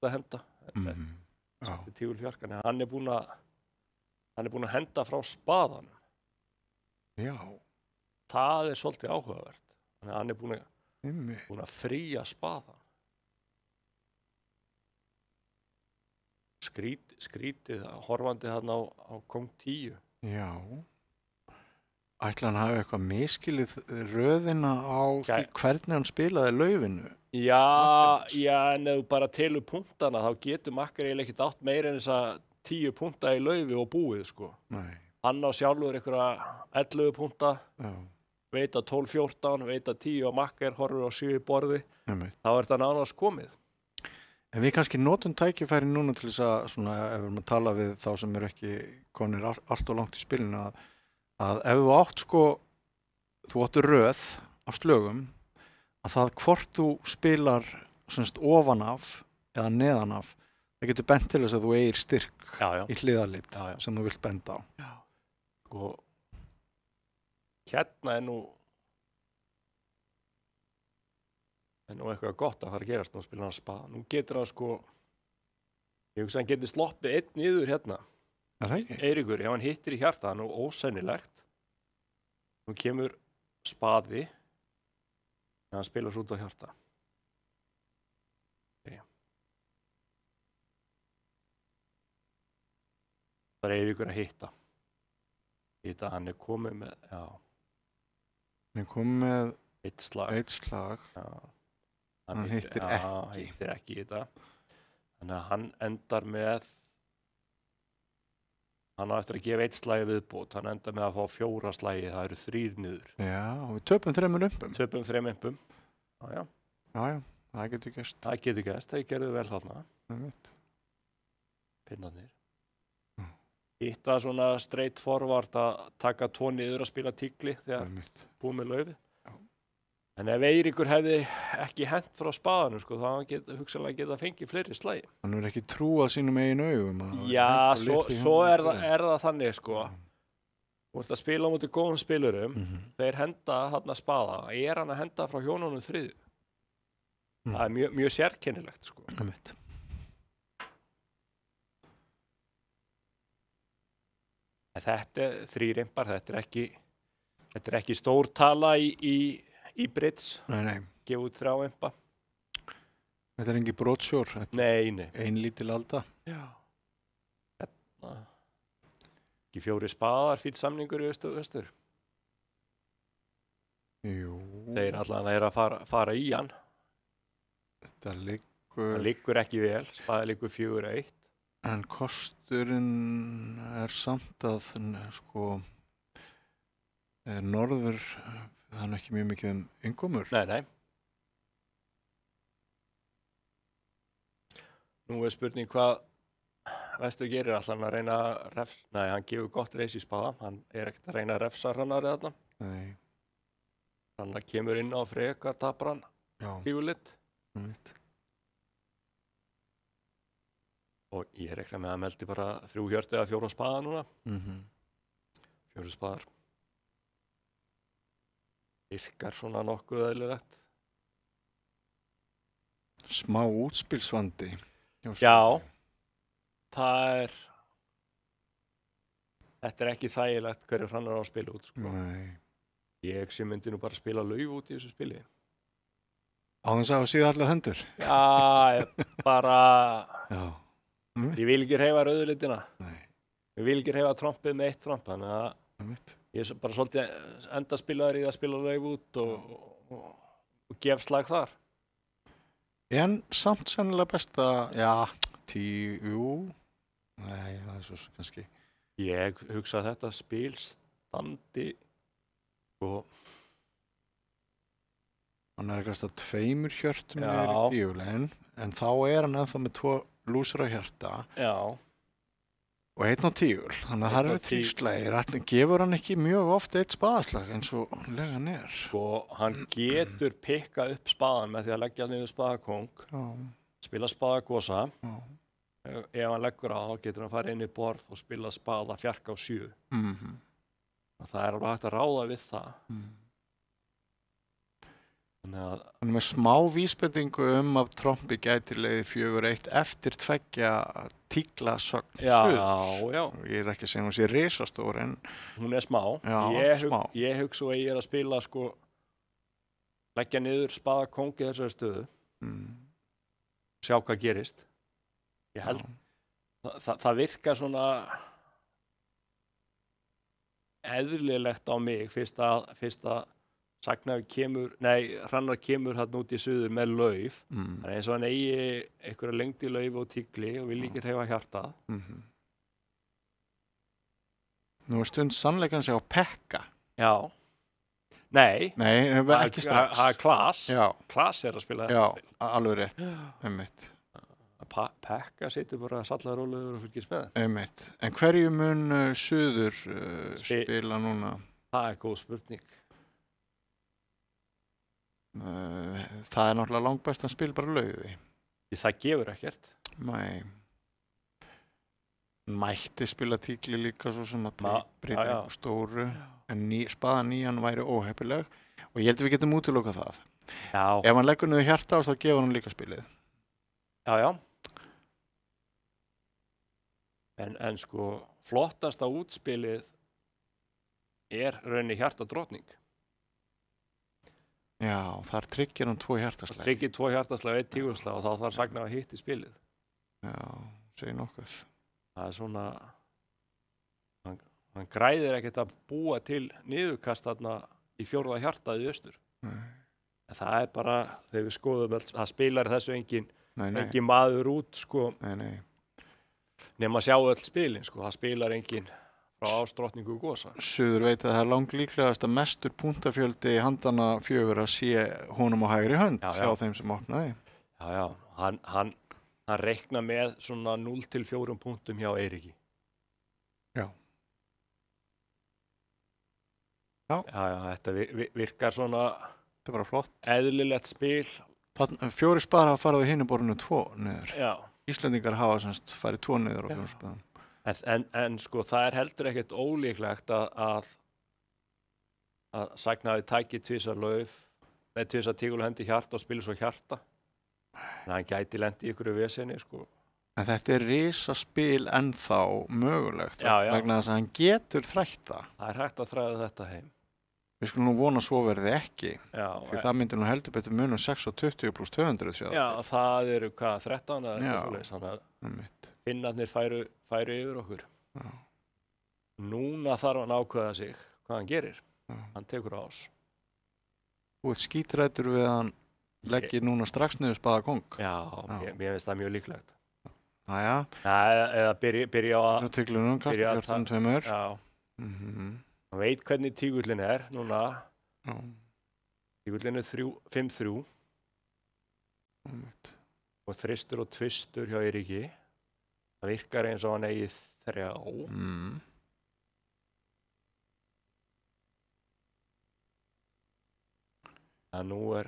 hann henda. Já. Þetta Tígul Fjarkan. Hann er búinn að henda frá spaðanum. Já. Það er svolítið áhugavert. Þannig að hann er Einmitt. búinn að fría spaðan. Skrítið, horfandi þarna á Kóng 10. Já. Ætli hann hafi eitthvað miskilið röðina á því hvernig hann spilaði laufinu? Já, en ef þú bara telur punktana þá getur Makkar eiginlega ekkert átt meira en þessa 10 punta í laufi og búið, sko. Nei. Hann á sjálfur einhverja 11 punta, Já. veit að 12-14, veit að 10 og Makkar horfur á 7 borði. Einmitt. Þá er þetta nánast komið. En við kannski notum tækifæri núna til þess að, svona, ef við erum að tala við þá sem eru ekki konir allt og langt í spilinu, að ef þú átt, sko, þú áttu röð á slögum, að það hvort þú spilar semst ofan af eða neðan af, það getur bent til þess að þú eigir styrk í hliðarlit sem þú vilt benda á. Já. Sko, hérna er nú eitthvað gott að fara að gerast nú spila hann spa. Nú getur hann, sko, ég hugsa að hann getur sloppið einn niður hérna. Er það ekki? Eiríkur, ef hann hittir í hjarta, hann er ósennilegt. Nú kemur spaði en hann spilar út á hjarta. Okay. Það er Eiríkur að hitta. Hann er komið með, já. Hann er komið með eitt slag. Já. Hann hittir ekki í þetta. Þannig að hann endar með, hann á eftir að gefa eitt slagi viðbót, hann endar með að fá 4 slagi, það eru 3 niður. Já, og við töpum 3 umpum. Töpum 3 umpum, já. Já, það getur gerst. Það gerðu vel þarna. Það veit. Pinnarnir. Hitta svona straight forward að taka 2 niður að spila Tígli þegar búið með laufið. En ef Eiríkur hefði ekki hent frá spaðanum, sko, þá hugsanlega geta fengið fleiri slagi. Hann er ekki trúað sínum eigin augum. Já, svo er það þannig, sko. Þú ert að spila á móti góðum spilurum, þeir henda þarna spaða. Er hann að henda frá hjónunum 3? Það er mjög sérkennilegt, sko. Þetta er 3 impar, þetta er ekki stór tala í bridge. Nei. Gefa út 3 impa. Þetta er engi brotsjór. Nei. Ein lítil alda. Já. Hérna. Ekki 4 spaðar, fýll samningur í austur. Jú. Þeir allan að fara í hann. Þetta liggur... Það liggur ekki vel, spaði liggur 4-1. En kosturinn er samt að, sko, norður, það er ekki mjög mikið innkomur. Nei. Nú er spurning hvað Vestur gerir, alltaf hann að reyna að refsa. Nei, hann gefur gott reis í spaða, hann er ekkert að reyna að refsa Hrannar þarna. Nei. Hrannar kemur inn á frekar, tapar hann fígulitt. Og ég rekna með að meldi bara 3 hjörtu eða 4 spaða núna. 4 spaðar. Virkar svona nokkuð eðlilegt. Smá útspilsvandi. Já, þetta er ekki þægilegt hverju Hrannar á að spila út, sko. Nei. Ég sem myndi nú bara spila lauf út í þessu spili. Á þess að síða allar hendur? Já, bara... Já. Ég vil ekki hreyfa rauðulitina. Nei. Ég vil ekki hreyfa trompið með 1 tromp, þannig að ég er bara svolítið endaspilaður í að spila lauf út og gef slag þar. En samt sennilega besta, já, 10, jú. Nei, það er svo kannski. Ég hugsa að þetta spil standi og... Hann er ekkert að 2 hjörtum í tíulegin, en þá er hann ennþá með 2 lúsur á hjarta. Já. Og 1 á tíul, þannig að það eru 3 slægir. Gefur hann ekki mjög oft 1 spaðaslag eins og legan er? Sko, hann getur pikkað upp spaðan með því að leggja niður spaðakóng. Já. spila spaða gosa. Já. Ef hann leggur á, þá getur hann farið inn í borð og spila spaða fjarka á 7. Það er alveg hægt að ráða við það. Þannig að Hann er með smá vísbendingu að Trompi gæti leiði 4-1 eftir 2 tígla sögn já, suðurs. já, Ég er ekki að segja hún sé risastór en hún er smá. Já, smá. Ég hugsa svo að ég er að spila sko, leggja niður spaða kóng í þessari stöðu, sjá hvað gerist. Ég held, það virkar svona eðlilegt á mig fyrst að Hrannar kemur hann út í suður með lauf. Það er eins og hann eigi einhverja lengd í lauf og tígli og vil ekki hreyfa hjartað. Nú er stund sannleikann sig á Pekka. Já. Nei, ekki strax. Það er Klas. Já. Klas er að spila Já, þetta spil. alveg rétt. Einmitt. Pekka situr bara sallarólegur og fylgist með. Einmitt. En hverju mun suður spila núna? Það er góð spurning. Það er náttúrulega langbæst að spila bara laufi. Það gefur ekkert. Nei. Mætti spila tígli líka svo sem að breyta eitthvað stóru. En spaða 9 væri óheppileg. Og ég held að við getum útilokað það. Já. Ef hann leggur niður hjarta á þá gefur hann líka spilið. Já. En sko, flottasta útspilið er rauninni hjartadrottning. Já, þar tryggir hann 2 hjartaslag. Tryggir 2 hjartaslag og 1 tígurslag og þá þarf Sagna að hitta í spilið. Já, segir nokkuð. Það er svona, hann græðir ekkert að búa til niðurkast þarna í 4. hjartað í austur. Nei. En það er bara, þegar við skoðum öll, það spilar þessu engin maður út, sko. Nei. Nema að sjá öll spilin, sko. Það spilar engin frá Ásdrottningu gosa. Suður veit að það er langlíklegast að mestur punktafjöldi handana 4 að sé honum á hægri hönd hjá þeim sem opnaði. Já, hann reikna með svona 0-4 punktum hjá Eiríki. Já, þetta virkar svona þetta er bara flott. Eðlilegt spil. 4 spaðar hafa farið á hinuborinu 2 niður. Já. Íslendingar hafa semst farið 2 niður á 4 spaðum. En sko, það er heldur ekkert ólíklegt að Sagna hafi tækið 2 lauf með 2 tígul hendi hjarta og spila svo hjarta. En hann gæti lent í ykkur vesenni, sko. En þetta er risaspil ennþá mögulegt vegna þess að hann getur þrætt það. Það er hægt að þræða þetta heim. Við skulum nú vona svo verði ekki. Já. Því það myndir nú heldur betur munum 6 og 20 pluss 200 sjáðu. Já, það eru hvað, 13 eða eitthvað svoleiðis. Þannig að Finnarnir færu yfir okkur. Já. Núna þarf hann ákveða sig hvað hann gerir. Hann tekur á oss. Þú ert skítræddur við að hann leggir núna strax niður spaða kóng. Já, mér finnst það mjög líklegt. Næja. Eða byrja á að... Nú tyglunum, kasta 14-2. Já. Hann veit hvernig tígullin er núna. Já. Tígullin er 5-3. Og þristur og tvistur hjá Eiríki. Það virkar eins og hann eigi 3. En nú er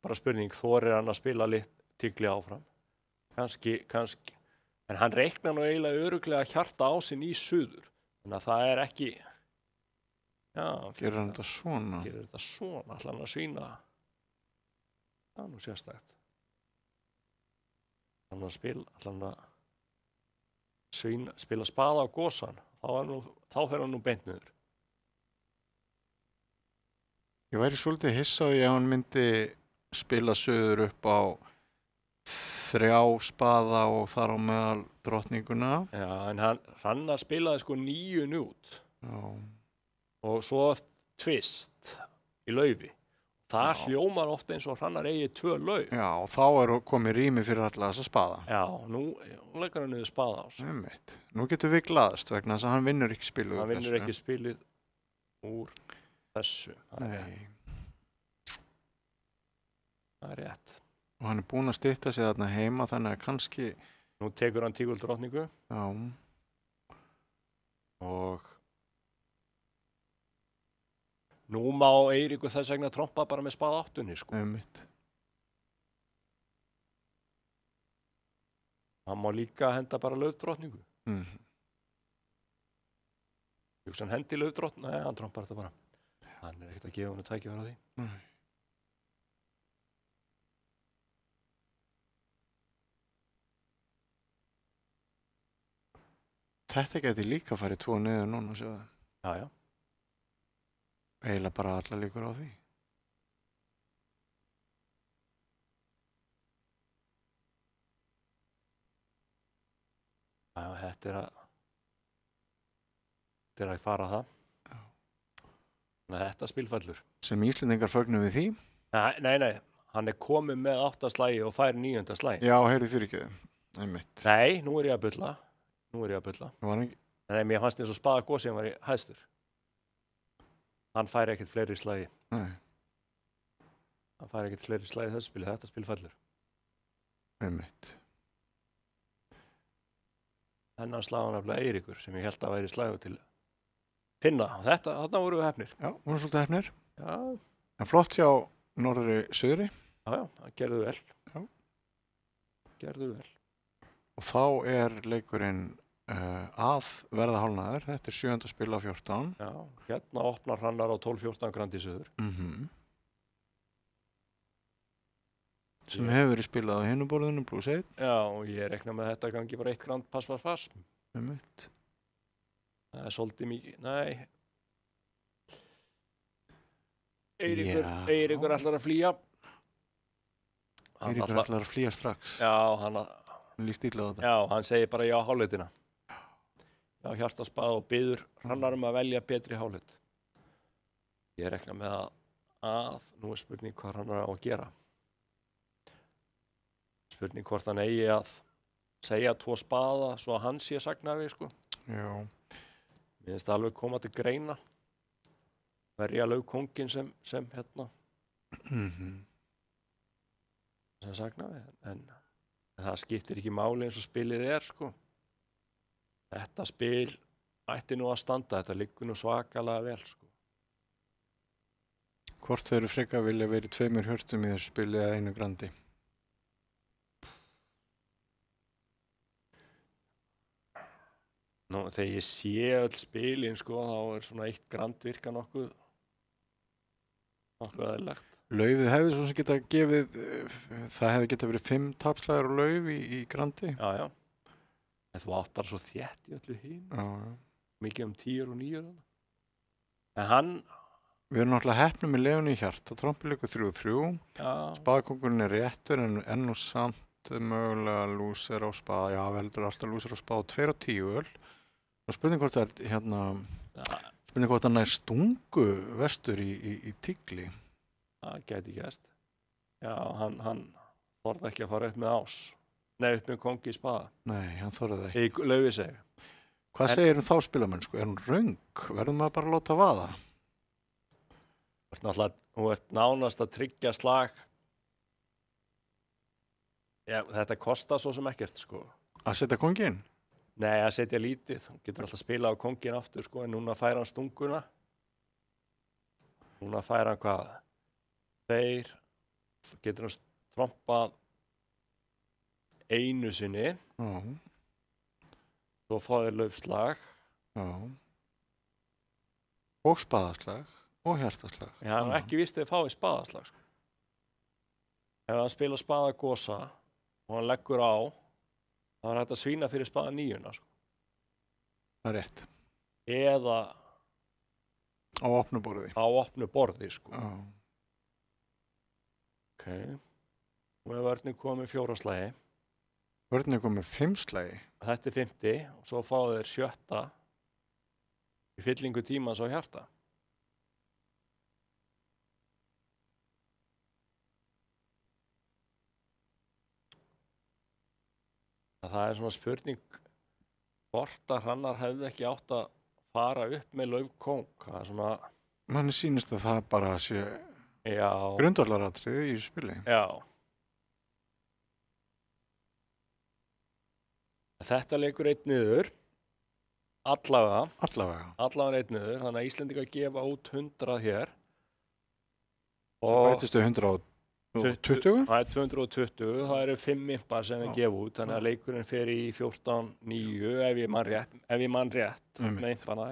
bara spurning, þorir hann að spila tígli áfram? Kannski. En hann reiknar nú eiginlega örugglega hjarta á sinn í suður. Þannig að það er ekki... Já, Gerir hann þetta svona? Gerir þetta svona, ætlar hann að svína. Það er nú sérstakt. Ætlar hann að spila spaða á gosan. Þá fer hann nú beint niður. Ég væri svolítið hissaði ef hann myndi spila suður upp á 3 spaða og þar á meðal drottninguna. Já, en Hrannar spilaði sko 9 út. Já. Og svo tvist í laufi. Það hljómar ofta eins og Hrannar eigi 2 lauf. Já, og þá er komið rými fyrir alla þessa spaða. Já, nú leggur hann niður spaða á sig. Einmitt. Nú getur við glaðast vegna þess að hann vinnur ekki spilið úr þessu. Hann vinnur ekki spilið úr þessu. Það er rétt. Og hann er búinn að stytta sig þarna heima, þannig að kannski... Nú tekur hann tíguldrottningu. Já. Og nú má Eiríkur þess vegna trompa bara með spaða 8, sko. Einmitt. Hann má líka henda bara laufdrottningu. Hugsa hann hendi laufdrottningu? Nei, hann trompar þetta bara. Hann ekkert að gefa henni tækifæri á því. Nei. Þetta geti líka farið 2 niður núna, séu það. Já. Eiginlega bara allar líkur á því. Já, þetta er að fara það. Já. Þannig að þetta spilfallur. Sem Íslendingar fögnum við því. Nei, hann er komið með 8 slagi og fær 9. slagi. Já, heyrðu fyrirgefðu. Einmitt. Nei, nú er ég að bulla. Var hann ekki? Nei, mér fannst eins og Spaðagosi hann var í hæstur. Hann fær ekkert fleiri slagi. Nei. Hann fær ekkert fleiri slagi í þessu spili. Þetta spilfallur. Einmitt. Þennan slagan nefnilega Eiríkur sem ég held að væri slagur til Finna. Þarna voru við hefnir. Já, voru svolítið hefnir. Já. En flott hjá norðri suðri. Já, það gerðu vel. Já. Gerðu vel. Og þá er leikurinn að verða hálfnaður. Þetta er 7. spil af 14. Já, hérna opnar Hrannar á 12-14 grandi í suður. Sem hefur verið spilað á hinuborðinu, +1. Já, og ég rekna með þetta gangi bara 1 grand pass. Einmitt. Það er svolítið mikið, nei. Eiríkur ætlar að flýja. Eiríkur ætlar að flýja strax. Já, hann líst illa á þetta. Já, hann segir bara já hálfleitina. Já, hjartaspað og biður Hrannar að velja betri hálfleit. Ég rekna með að nú er spurning hvað Hrannar á að gera. Spurning hvort hann eigi að segja 2 spaða svo að hann sé sagnafi, sko. Já. Mér finnst það alveg koma til greina. Verja laufkónginn sem hérna. Sem sagnafi, en það skiptir ekki máli eins og spilið er, sko. Þetta spil ætti nú að standa, þetta liggur nú svakalega vel, sko. Hvort þau eru frekar vilja verið 2 hjörtum í þessu spili eða 1 grandi? Nú, þegar ég sé öll spilin, sko, þá er svona 1 grand virka nokkuð eðlilegt. Laufið hefði svo sem geta gefið, það hefði geta verið 5 tapslagar og lauf í grandi. Já. En þú átt bara svo þétt í öllu hinn. Já. Mikið 10 og 9. En hann... Við erum náttúrulega heppnum með Leoni í hjarta, trompileikur 3-3. Spaðakóngurinn er réttur en enn og samt mögulega lúser á spaða. Já, veldur alltaf lúser á spaða og 2 og 10 öll. Og spurning hvort það er spurning hvort hann er stungu vestur í tígli. Það gæti gæst. Já, hann þorði ekki að fara upp með ás. Nei, upp með kongi í spaða. Nei, hann þorði það ekki. Í laufi seg. Hvað segir þá spilamennsku? Er hún röng? Verðum maður bara að láta vaða? Þú ert nánast að tryggja slag. Já, þetta kostar svo sem ekkert, sko. Að setja konginn? Nei, að setja lítið. Þú getur alltaf að spila á konginn aftur, sko, en núna fær hann stunguna. Núna fær hann hvað? 2, getur hann trompað 1 sinni. Já. Svo fáið laufslag. Já. Og spaðaslag. Og hjartaslag. Já, hann ekki víst að þið fáið spaðaslag, sko. Ef hann spila spaðagosa og hann leggur á, þá er þetta svína fyrir spaða 9, sko. Það er rétt. Eða á opnu borði. Á opnu borði, sko. Já. Ok. Og ef vörnin komið 4 slagi. Vörnin komið 5 slagi. Þetta er 5. og svo fáið þeir 7. í fyllingu tímans á hjarta. Það er svona spurning hvort að Hrannar hefði ekki átt að fara upp með laufkóng. Það er svona... Manni sýnist að það bara sé grundvallaratriði í þessu spili. Já. Þetta leikur 1 niður. Allavega 1 niður. Þannig að Íslendingar gefa út 100 hér. Svo bætistu 100 á 20? Það 220, það eru 5 impar sem við gefum út, þannig að leikurinn fer í 14-9 ef ég man rétt með impana.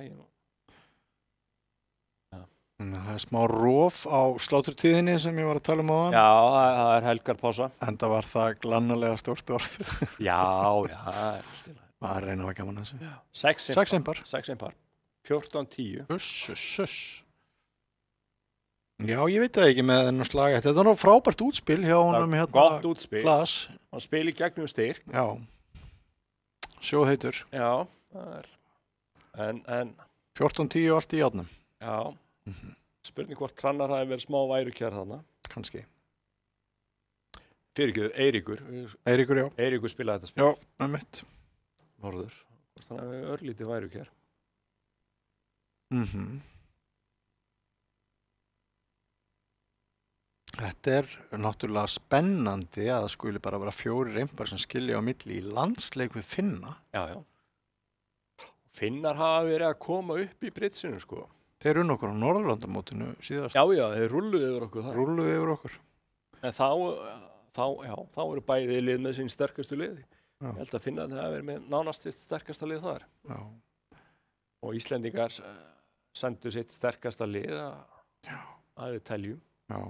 Það smá rof á sláturtíðinni sem ég var að tala á það. Já, það helgarpása. Enda var það glannalega stórt orð. Já, það alltaf. Það reyna að gaman þessu. 6 impar. 14-10. Uss. Já, ég veit það ekki með þennan slag. Þetta er nú frábært útspil hjá honum hérna. Gott útspil. Glas. Hann spil í gegnum styrk. Já. Sjóðheitur. Já, það en 14-10 allt í járnum. Já. Spurning hvort Hrannar hafi verið smá værukjær þarna. Kannski. Fyrirgefðu, Eiríkur. Eiríkur, já. Eiríkur spilaði þetta spil. Já, einmitt. Norður. Hvort hann hafi örlítið værukjær. Þetta er náttúrulega spennandi að það skuli bara vera 4 impar sem skilja á milli í landsleik við Finna. Já. Finnar hafa verið að koma upp í britsinu, sko. Þeir unnu okkur á Norðurlandamótinu síðast. Já, þeir rulluðu yfir okkur þar. Rulluðu yfir okkur. En þá eru bæði lið með sín sterkastu liði. Já. Ég held að finna að það hafi verið með nánast sitt sterkasta lið þar. Já. Og Íslendingar sendu sitt sterkasta lið að við teljum. Já.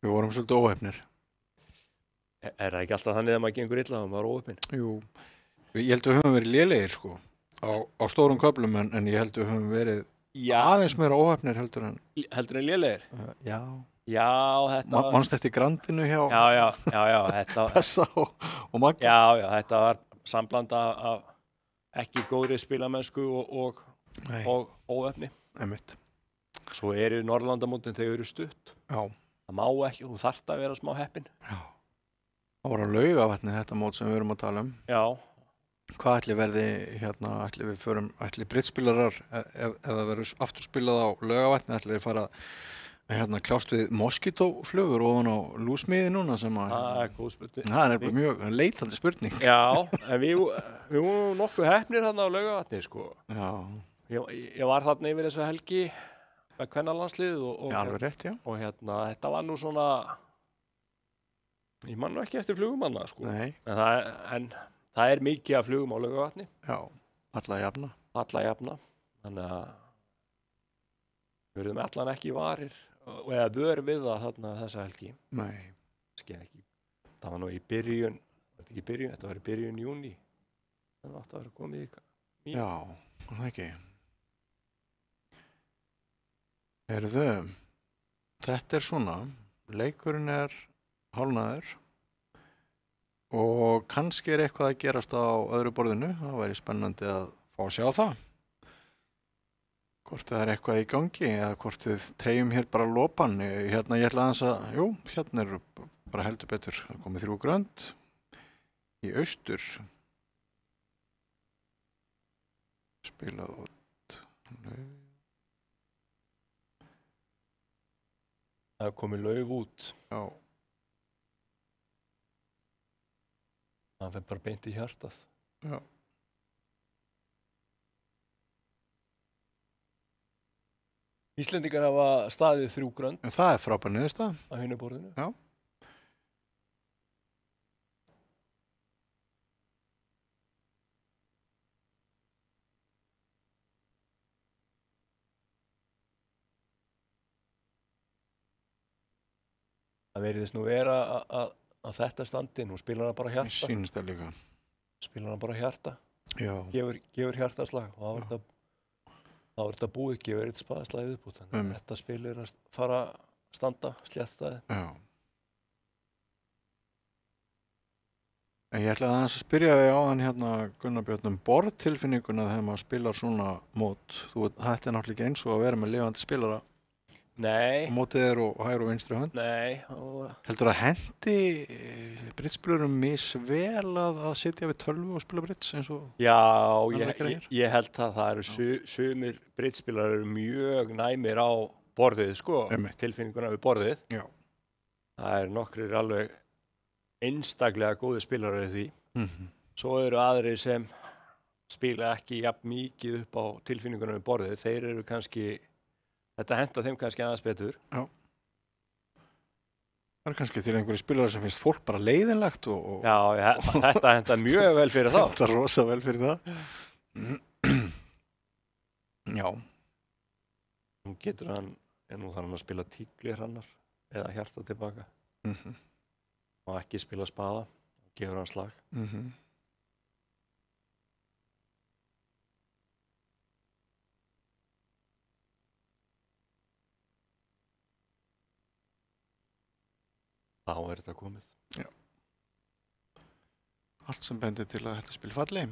Við vorum svolítið óheppnir. Er það ekki alltaf þannig að maður gengur illa og maður er óheppinn? Jú. Ég held að við höfum verið lélegir sko á stórum köflum en ég held að við höfum verið aðeins meira óheppnir heldur en lélegir? Já. Já, þetta var... Manst eftir grandinu hjá... Já, þetta... Pessa og Magga. Já, þetta var samblanda af ekki góðri spilamennsku og óheppni. Einmitt. Svo eru Norðurlandamótin þegar eru stutt. Já. Það má ekki, þú þarft að vera smá heppinn. Já. Það var að Laugavatni þetta mót sem við erum að tala um. Já. Hvað ætli verði ætli brittspilarar ef það verður aftur spilað á Laugavatni ætli þeir fara kljást við moskítóflugur ofan á lúsmiði núna sem að það er góð spurning. Það er mjög leitandi spurning. Já, en við vorum nokkuð heppnir þarna á Laugavatni sko. Já. Ég var þarna yfir þessu helgi með kvennalandsliðið Já, alveg rétt, já. Og þetta var nú svona ég man nú ekki eftir flugumanna sko. Nei. En það er mikið af flugum á Laugavatni. Já, alla jafna. Þannig að við verðum allan ekki varir eða vör við það þarna þessa helgi. Nei. Ekki. Það var nú í byrjun, þetta var í byrjun júní. Það átti að vera komið í. Já, það ekki. Heyrðu, þetta er svona, leikurinn er hálfnaður og kannski er eitthvað að gerast á öðru borðinu. Það væri spennandi að fá að sjá það. Hvort það er eitthvað í gangi eða hvort við tegjum hér bara lopan. Ég ætla aðeins að, hérna er bara heldur betur. Það komið 3 grönd í austur. Spilað út. Það komið lauf út. Já. Það fer bara beint í hjartað. Já. Íslendingar hafa staðið 3 grönd. Það er frábær niðurstaða. Á hinu borðinu. Já. Það veriðist nú vera að þetta standi, nú spilar hann bara hjarta. Mér sýnist það líka. Spilar hann bara hjarta. Já. Gefur hjartaslag og þá er þetta búið, gefur eitt spaðaslag viðbútt. Þetta spil er að fara að standa, sléttstaði. Já. En ég ætlaði aðeins að spyrja þig á hann Gunnar Björn borðtilfinninguna þegar maður spilar svona mót. Þetta er náttúrulega ekki eins og að vera með lifandi spilara. Nei. Mótið er og hægri og vinstri hönd. Nei. Heldur að hendi brittspilurum misvel að sitja við tölvu og spila britts eins og... Já, ég held að það eru sumir brittspilarar eru mjög næmir á borðið, sko. Tilfinninguna við borðið. Já. Það eru nokkrir alveg einstaklega góði spilarar í því. Svo eru aðrir sem spila ekki jafn mikið upp á tilfinninguna við borðið. Þeir eru kannski þetta henta þeim kannski aðeins betur. Það kannski til einhverju spilarar sem finnst fólk bara leiðinlegt og Já, þetta henta mjög vel fyrir þá. Þetta rosa vel fyrir það. Já. Nú getur hann, nú þarf hann að spila tígli hrannar eða hjarta tilbaka og ekki spila spaða og gefur hann slag. Þá þetta komið. Já. Allt sem bendir til að þetta spil falli.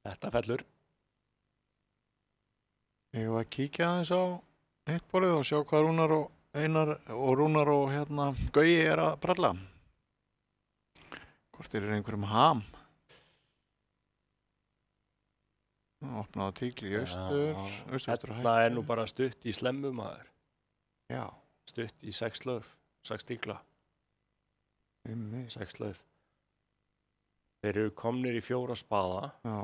Þetta fellur. Ég var að kíkja aðeins á hitt borðið og sjá hvað Rúnar og Einar og Rúnar og Gaui að bralla. Hvort einhverjum ham. Opnaði tígli í austur. Þetta nú bara stutt í slemmu maður. Já. Stutt í 6 lauf, 6 tígla. 6 lauf. Þeir eru komnir í 4 spaða. Já.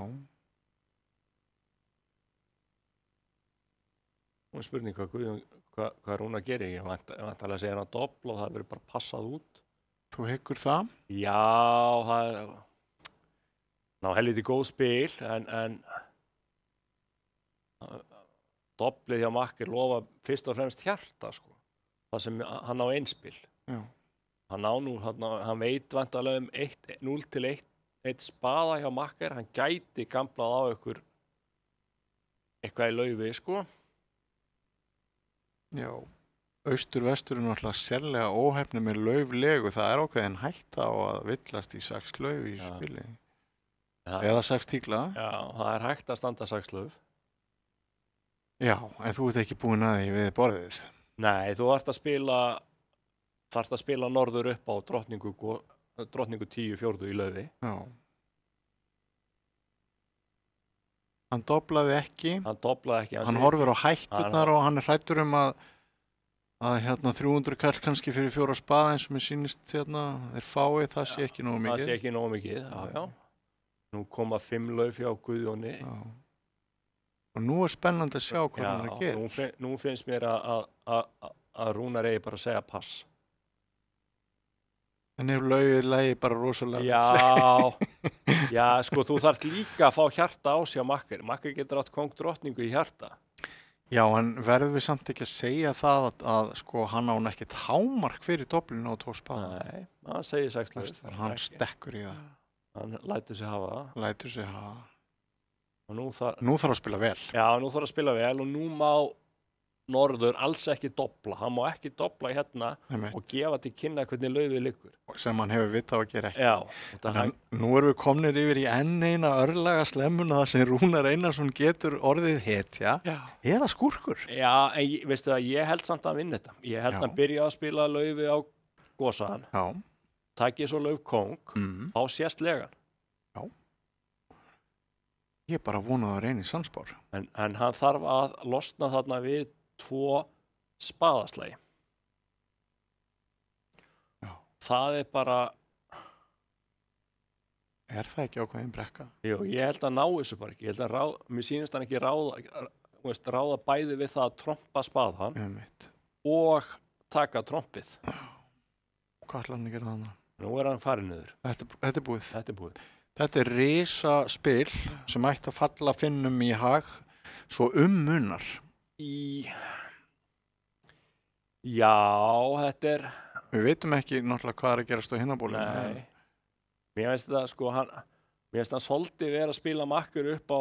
Nú spurning hvað Rúnar gerir. Ég vantalega að segja hann að dobla og það verður bara passað út. Þú hyggur það? Já, það ná helviti góð spil en doblið hjá Makker lofa fyrst og fremst hjarta sko. Það sem hann á einspil. Já. Hann veit vantarlega 0-1 spaða hjá Makker, hann gæti gamblað á eitthvað í laufi sko. Já. Austur-vestur náttúrulega sérlega óhefni með lauflegu, það ákveðin hætta á að villast í 6 lauf í spili. Eða 6 tígla. Já, það hægt að standa 6 lauf. Já, en þú ert ekki búinn að því við borðið. Nei, þú þarft að spila norður upp á drottningu 10-4 í laufi. Já. Hann doblaði ekki. Hann horfir á hætturnar og hann hræddur að 300 kall kannski fyrir 4 spaða eins og mér sýnist þeir fái, það sé ekki nógu mikið. Það sé ekki nógu mikið, já. Nú koma 5 lauf hjá Guðjóni. Já. Og nú spennandi að sjá hvað hann gerir. Nú finnst mér að Rúnar eigi bara að segja pass. En ef laufið lægi bara rosalega. Já, sko, þú þarft líka að fá hjarta á sig á Makker. Makker getur átt kóng drottningu í hjarta. Já, en verðum við samt ekki að segja það að sko, hann án ekkert hámark fyrir doblinu á 2 spaða. Nei, hann segir 6 lauf. Hann stekkur í það. Hann lætur sig hafa það. Og nú þarf að spila vel. Já, nú þarf að spila vel og nú má Norður alls ekki dobla. Hann má ekki dobla hérna og gefa til kynna hvernig laufið liggur. Sem hann hefur vitað að gera ekki. Já. Nú erum við komnir yfir í enn eina örlaga slemmuna þar sem Rúnar Einarsson getur orðið hetja. Eða skúrkur. Já, en veistu það, ég held samt að hann vinna þetta. Ég held að hann byrja að spila laufið á gosaðan. Já. Takið svo lauf kóng, þá sést legan. Já. Ég bara vonaði að reyna í sannspár. En hann þarf að losna þarna við 2 spaðaslægi. Já. Það bara... Er það ekki ákveðin brekka? Jú, ég held að ná þessu bara ekki. Ég held að mér sýnist hann ekki ráða bæði við það að trompa spaðan og taka trompið. Hvað ætlar hann að gera þannig? Nú hann farið niður. Þetta er búið. Þetta er búið. Þetta er risa spil sem ætti að falla Finnum í hag svo munar. Já, þetta er... Við veitum ekki náttúrulega hvað að gerast á hinnabólinu. Nei. Mér finnst það, sko, mér finnst hann svolítið verið að spila Makker upp á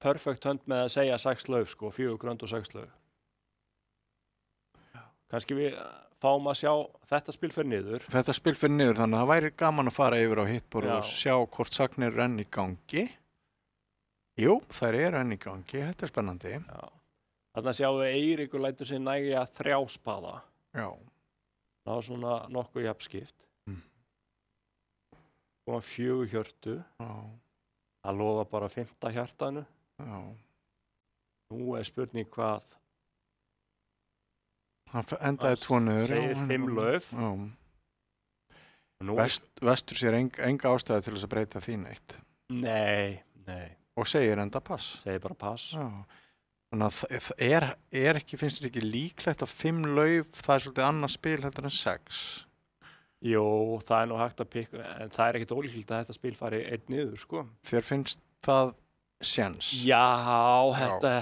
perfect hönd með að segja 6 lauf, sko, 4 grönd og 6 lauf. Kannski við fáum að sjá þetta spil fyrir niður. Þetta spil fyrir niður, þannig að það væri gaman að fara yfir á hittborð og sjá hvort sagnir er enn í gangi. Jú, þær eru enn í gangi, þetta er spennandi. Já. Þarna sjáum við Eiríkur lætur sig nægja 3 spaða. Já. Það var svona nokkuð jafnskipt. Og 4 hjörtu. Já. Það lofa bara 5. hjartanu. Já. Nú er spurning hvað... Hann endaði 2 niður. Segir 5 lauf. Vestur sér enga ástæðu til þess að breyta því neitt. Nei. Og segir enda pass. Segir bara pass. Já. Þannig að það ekki, finnst þér ekki líklegt að 5 lauf, það er svolítið annað spil heldur en 6? Jú, það er nú hægt að pikka, en það er ekkert ólíklegt að þetta spil fari 1 niður, sko. Þér finnst það séns? Já, þetta...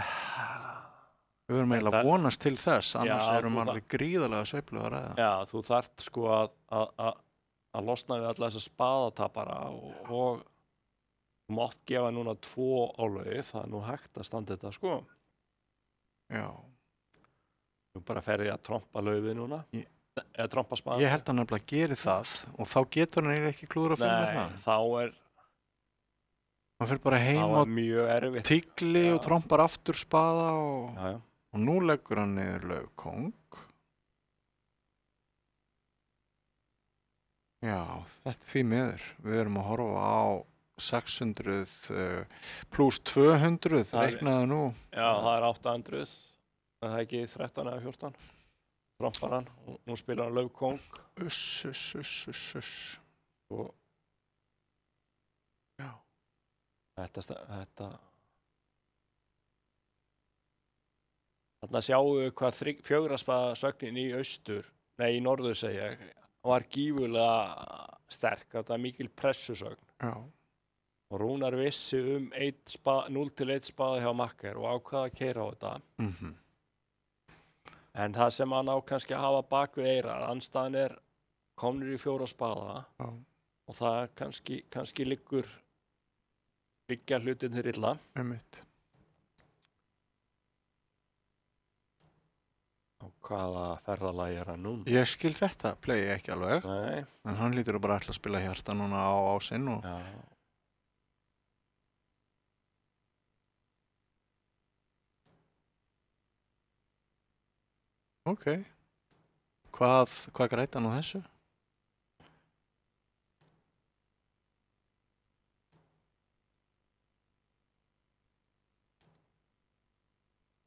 Við erum eiginlega að vonast til þess, annars Já, erum alveg gríðarlega sveiflu að ræða. Já, þú þarft sko að losna við alla þessa spaðatapara og þú mátt gefa núna 2 á lauf, það er nú hægt að standa þetta, sko. Já. Þú bara ferði að trompa laufið núna, eða trompa spaða. Ég held að hann nefnilega geri það og þá getur hann ekki klúður að finna það. Nei, þá er... Hann fyrir bara heim og og mjög erfitt. Tígli og trompar aftur spaða Já. Og nú leggur hann niður lauf kóng. Já, þetta því miður. Við erum að horfa á 600 pluss 200, reiknaðu nú. Já, það er 800, það er ekki 13 eða 14. Trompar hann, og nú spilar hann lauf kóng. Uss. Og já. Þetta Þarna sjáum við hvað 4 spaða sögnin í norður segja, var gífurlega sterk, þetta er mikil pressusögn. Já. Og Rúnar vissi 0-1 spaða hjá Makker og ákvaða að keyra á þetta. En það sem hann á kannski að hafa bak við eyrað, andstæðan komnir í 4 spaða. Já. Og það kannski liggja hlutirnir illa. Einmitt. Og hvaða ferðalagi hann núna? Ég skil þetta, play ekki alveg. Nei. En hann lítur bara ætla að spila hjarta núna á sinn og... Já. Ok. Hvað græta nú þessu?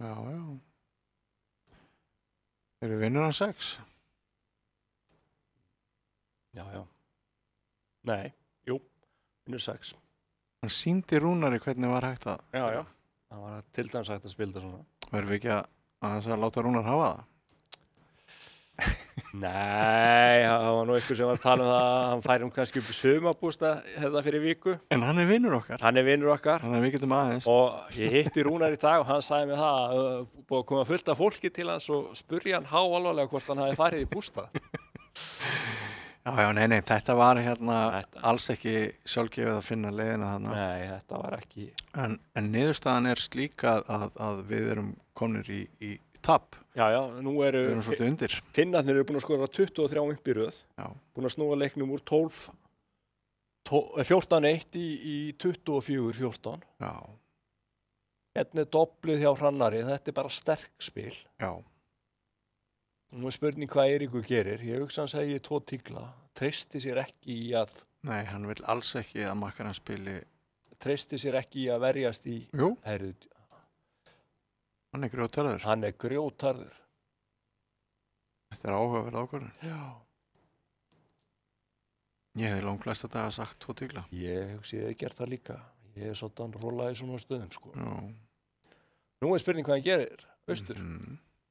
Já. Eru vinnur hann 6? Já. Nei, jú, vinnur 6. Hann sýndi Rúnari hvernig var hægt að... Já. Það var til dæmis hægt að spila þetta svona. Verðum við ekki að láta Rúnar hafa það? Nei, það var nú einhver sem var að tala það að hann færi kannski upp í sumarbústað þetta fyrir viku. En hann er vinnur okkar. Hann er vinnur okkar. Þannig að við getum aðeins. Og ég hitti Rúnar í dag og hann sagði mér það að búið að koma fullt af fólki til hans og spurja hann háalvarlega hvort hann hafi farið í bústað. Já, nei, þetta var alls ekki sjálfgefið að finna leiðina þarna. Nei, þetta var ekki. En niðurstaðan slík að við erum komnir í tap. Já, nú við erum svolítið undir. Finnarnir eru búin að skora 23 upp í röð. Já. Búin að snúa leiknum úr 14-1 í 24-14. Já. Hérna doblið hjá Hrannari, þetta bara sterk spil. Já. Nú spurning hvað Eiríkur gerir. Ég hugsa hann segi 2 tígla. Treysti sér ekki í að... Nei, hann vil alls ekki að Makkarinn spili... Treysti sér ekki í að verjast í... Jú. Herrið. Hann er grjótarður. Hann er grjótarður. Þetta er áhugaverð ákvörðun. Já. Ég hefði langflesta daga sagt 2 tígla. Ég hugsi ég hef gert það líka. Ég hef svolítan rólað í svona stöðum, sko. Já. Nú er spurning hvað hann gerir, austur.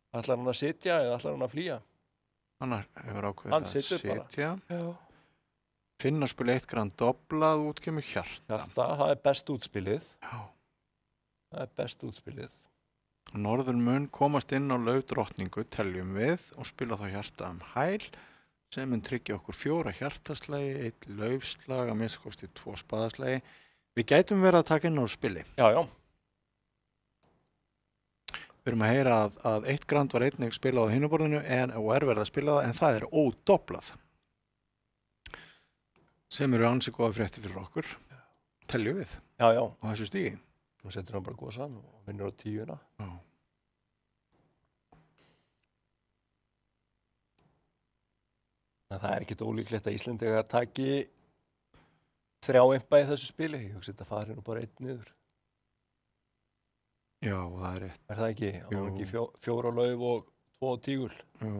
Ætlar hann að sitja eða ætlar hann að flýja? Hann hefur ákveðið að sitja. Já. Finnar spila 1 grand doblað, út kemur hjarta. Það er best útspilið. Já. Það er best útspilið. Norður mun komast inn á laufdrottningu, teljum við, og spila þá hjarta hæl, sem mun tryggja okkur 4 hjartaslægi, 1 laufslag, að minnst kosti 2 spaðaslægi. Við gætum verið að taka inn á spili. Já. Við erum að heyra að 1 grand var einnig spilað á hinuborðinu og verið að spila það, en það er ódoblað. Sem eru ansi góða fréttir fyrir okkur. Teljum við. Já. Á þessu stígi. Nú setur hann bara góðsan og vinnur á 10. Já. En það er ekkert ólíklegt að Íslendingar taki 3 impa í þessu spili. Ég hugsi þetta fari nú bara 1 niður. Já, það er rétt. Er það ekki? Jú. Á ekki 4 lauf og 2 tígul. Jú.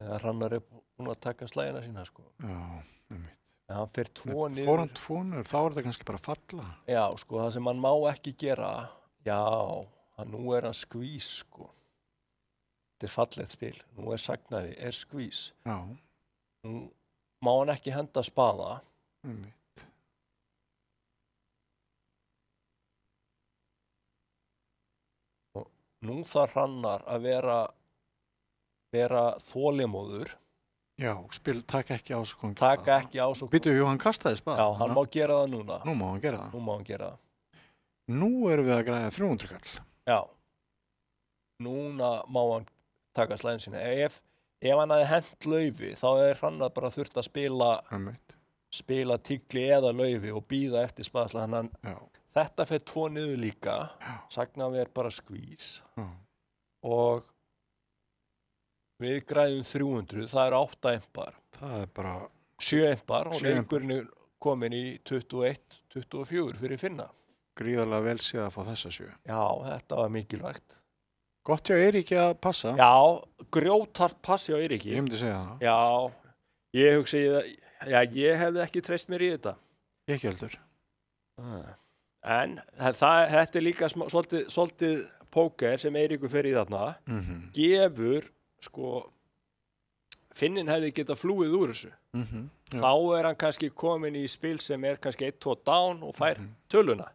Eða Hrannar búin að taka slægina sína, sko. Já, einmitt. En hann fer 2 niður. Fór hann 2 niður, þá þetta kannski bara að falla. Já, sko, það sem hann má ekki gera, já, nú hann skvís, sko. Þetta fallegt spil, nú sagnaði, skvís. Já. Nú má hann ekki henda spaða. Og nú þarf Hrannar að vera þolimóður. Já, taka ekki ásókn. Taka ekki ásókn. Býtu, hann kastaði spaða. Já, hann má gera það núna. Nú má hann gera það. Nú má hann gera það. Nú erum við að græða 300 kall. Já. Núna má hann taka slæðin sína. Ef hann hefði hent laufi, þá Hrannar bara þurft að spila tígli eða laufi og bíða eftir spaðsla. Þetta fer 2 niður líka. Sagnaði bara skvís. Og við græðum 300, það 8 empar. Það bara 7 empar og leikurinn komin í 21-24 fyrir Finna. Gríðarlega vel séð að fá þessa 7. Já, þetta var mikilvægt. Gott hjá Eiríki að passa. Já, grjóthart pass hjá Eiríki. Ég myndi segja það. Já, ég hugsi, ég hefði ekki treyst mér í þetta. Ég ekki heldur. En þetta líka svolítið póker sem Eiríkur fer í þarna, gefur, sko, Finnin hefði getað flúið úr þessu. Þá hann kannski komin í spil sem kannski 1-2 down og fær töluna.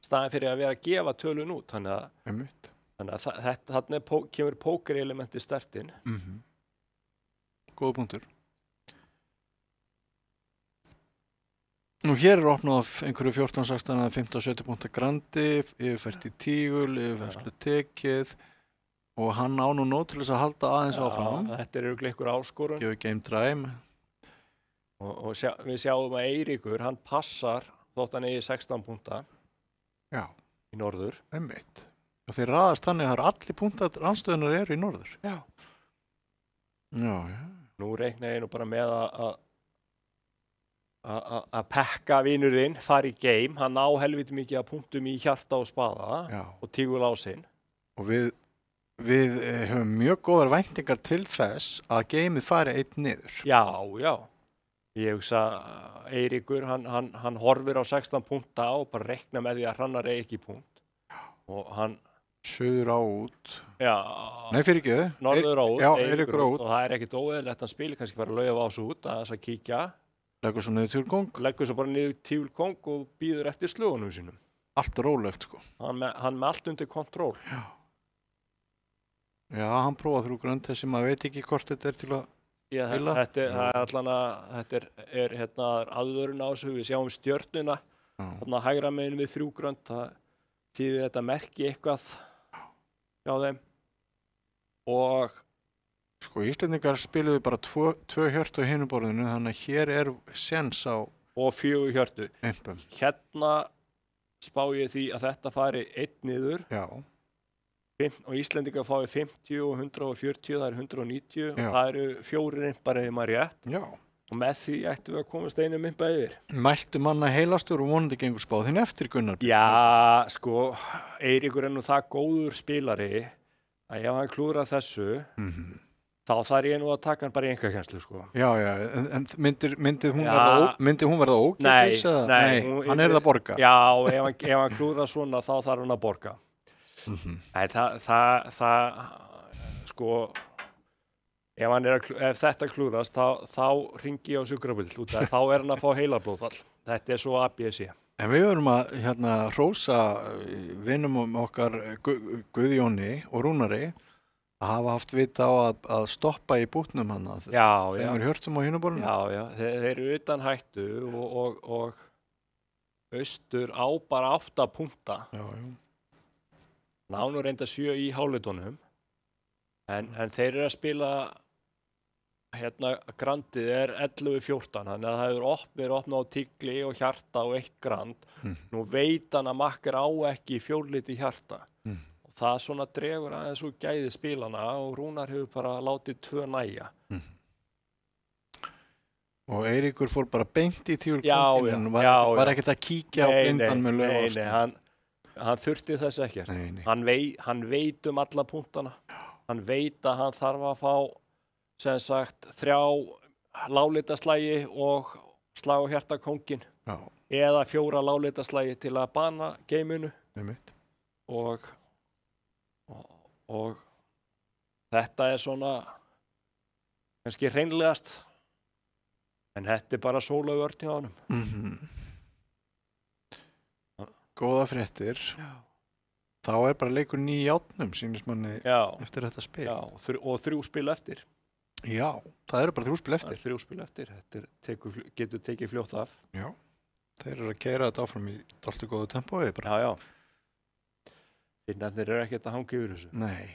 Staðan fyrir að vera að gefa tölun út. Þannig að þarna kemur pókerelementi stertinn. Góða punktur. Nú hér opnað einhverju 14-16 eða 15-17 punktar grandi, yfirfært í tígul, yfirfærslu tekið og hann á nú nóg til þess að halda aðeins áfram. Þetta örugglega einhver áskorun. Gefur game drive. Og við sjáum að Eiríkur, hann passar þótt hann eigi 16 punkta. Já. Í norður. Einmitt. Og þeir raðast þannig að allir punktar rannstöðunar í norður. Já. Já. Nú reikna ég nú bara með að Pekka vinurinn fari í game. Hann á helviti mikið að punktum í hjarta og spaða og tígul á sinn. Og við höfum mjög góðar væntingar til þess að gameið fari 1 niður. Já. Ég hugsa Eiríkur, hann horfir á 16 punkta og bara reikna með því að Hrannar eigi ekki punkt. Og hann suður á út. Já. Nei, fyrir ekki. Norður á út. Já, Eiríkur á út. Og það ekkert óeðlilegt, hann spilir kannski bara laufa á svo út að þess að kíkja. Leggur svo niður tígulkóng. Leggur svo bara niður tígulkóng og býður eftir slögunum sínum. Allt rólegt, sko. Hann með allt undir kontról. Já, hann prófaði 3 grönd þessi maður veit ekki hvort þetta til að spila. Þetta er aðvörun á þessu. Við sjáum stjörnuna. Þarna hægra megin við 3 grönd. Það þýðir þetta merki eitthvað hjá þeim. Og sko, Íslendingar spiluðu bara 2 hjörtu á hinu borðinu, þannig að hér séns á og 4 hjörtu. Empum. Hérna spá ég því að þetta fari 1 niður. Já. Og Íslendingar fái 50 og 140, það 190 og það 4 impar ef maður rétt. Já. Og með því ættum við að komast einum impa yfir. Mæltu manna heilastur og vonandi gengur spáð þinn eftir Gunnar. Já, sko, Eiríkur nú það góður spilari að ef hann klúrar þessu, þá þarf ég nú að taka hann bara í einkakennslu, sko. Já, en myndi hún verða ókeypis? Nei, hann það að borga. Já, ef hann klúrar svona, þá þarf hann að borga. Það, sko, ef þetta klúrast, þá ringi ég á sjúkrabill út af þá hann að fá heilablóðfall. Þetta svo ABC. En við verum að hrósa vinum okkar Guðjóni og Rúnari að hafa haft vita á að stoppa í bútnum hann. Þeim hjörtum á hinuborinu. Já, þeir eru utan hættu og austur á bara 8 punkta. Já. Nánur reynda 7 í hálfleitunum. En þeir eru að spila grandið 11-14, þannig að það hefur opnað á tígli og hjarta og 1 grand. Nú veit hann að makkar á ekki 4 liti hjarta. Og það svona dregur aðeins úr gæði spilana og Rúnar hefur bara látið 2 nægja. Og Eiríkur fór bara beint í tígulkónginn, var ekkert að kíkja á blindan með lög. Nei, hann þurfti þess ekkert. Hann veit alla punktana. Hann veit að hann þarf að fá sem sagt 3 láglitaslagi og slag á hjarta kónginn eða 4 láglitaslagi til að bana geiminu og þetta svona kannski hreinlegast en þetta bara sólauvörn hjá honum. Góða fréttir. Þá bara leikur í járnum, sýnist manni eftir þetta spil. Já, og 3 spil eftir. Já, það eru bara 3 spil eftir. Það 3 spil eftir, þetta getur tekið fljótt af. Já, þeir eru að keyra þetta áfram í dálítið góðu tempói bara. Já. Finnarnir eru ekkert að hanga yfir þessu. Nei.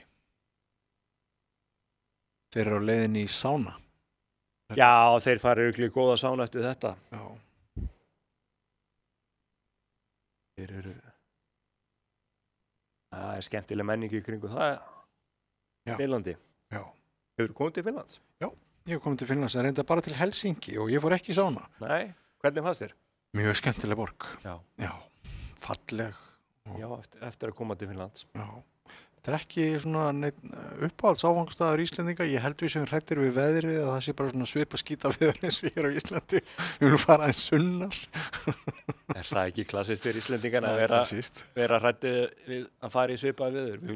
Þeir eru á leiðinni í sána. Já, þeir fara örugglega í góða sána eftir þetta. Já. Þeir eru... Það skemmtileg menning í kringu það. Finnlandi. Já. Hefur komið til Finnlands? Já, ég hef komið til Finnlands, en reynda bara til Helsinki og ég fór ekki í sána. Nei, hvernig fannst þér? Mjög skemmtileg borg. Já. Já, falleg. Já, eftir að koma til Finnlands. Já. Þetta ekki svona uppáhalds áfangstaður Íslendinga. Ég held við sem hrættir við veðrið að það sé bara svona svipa skýta veður eins og hér á Íslandi. Við viljum fara aðeins sunnar. Það ekki klassist fyrir Íslendingan að vera hrættið við að fara í svipa veður? Við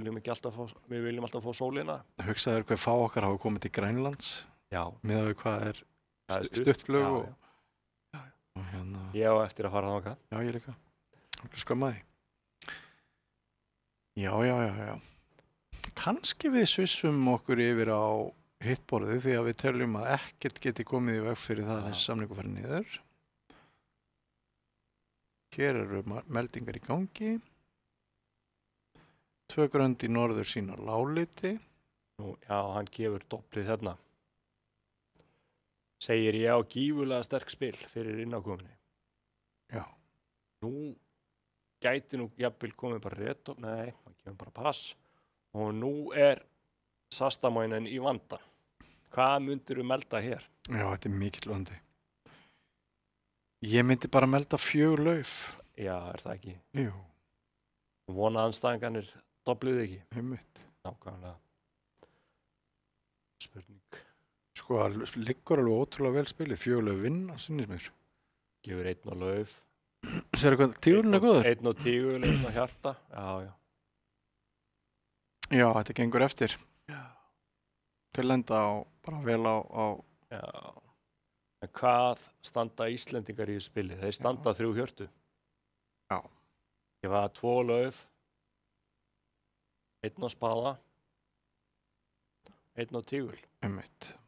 viljum alltaf fá sólina. Hugsaður hver fá okkar hafa komið til Grænlands. Já. Miðað við hvað stuttflug og hérna. Ég á eftir að fara þangað. Já, ég líka. Skömmaði. Já. Kannski við svissum okkur yfir á hittborðið því að við teljum að ekkert geti komið í veg fyrir það að þessi samningur fari niður. Hér eru meldingar í gangi. 2 grönd í norður sína lágliti. Já, hann gefur doplið þarna. Segir ég á gífurlega sterk spil fyrir innákominni. Já. Nú gæti jafnvel komið bara rétt og nei, hann kemur bara pass. Og nú Sastamoinen í vanda. Hvað myndirðu melda hér? Já, þetta mikill vandi. Ég myndi bara melda 4 lauf. Já, það ekki? Jú. Vona andstæðingarnir doblið ekki? Einmitt. Nákvæmlega. Spurning. Sko, það liggur alveg ótrúlega vel spilið. 4 lauf vinna, synnist mér. Gefur 1 og lauf. Sérðu hvað, tígurinn góður? 1 og tígur, 1 og hjarta. Já. Já, þetta gengur eftir. Já. Til lenda bara vel á... Já. En hvað standa Íslendingar í spili? Þeir standa 3 hjörtu. Já. Ég var 2 lauf, 1 á spaða, 1 á tígul. Einmitt.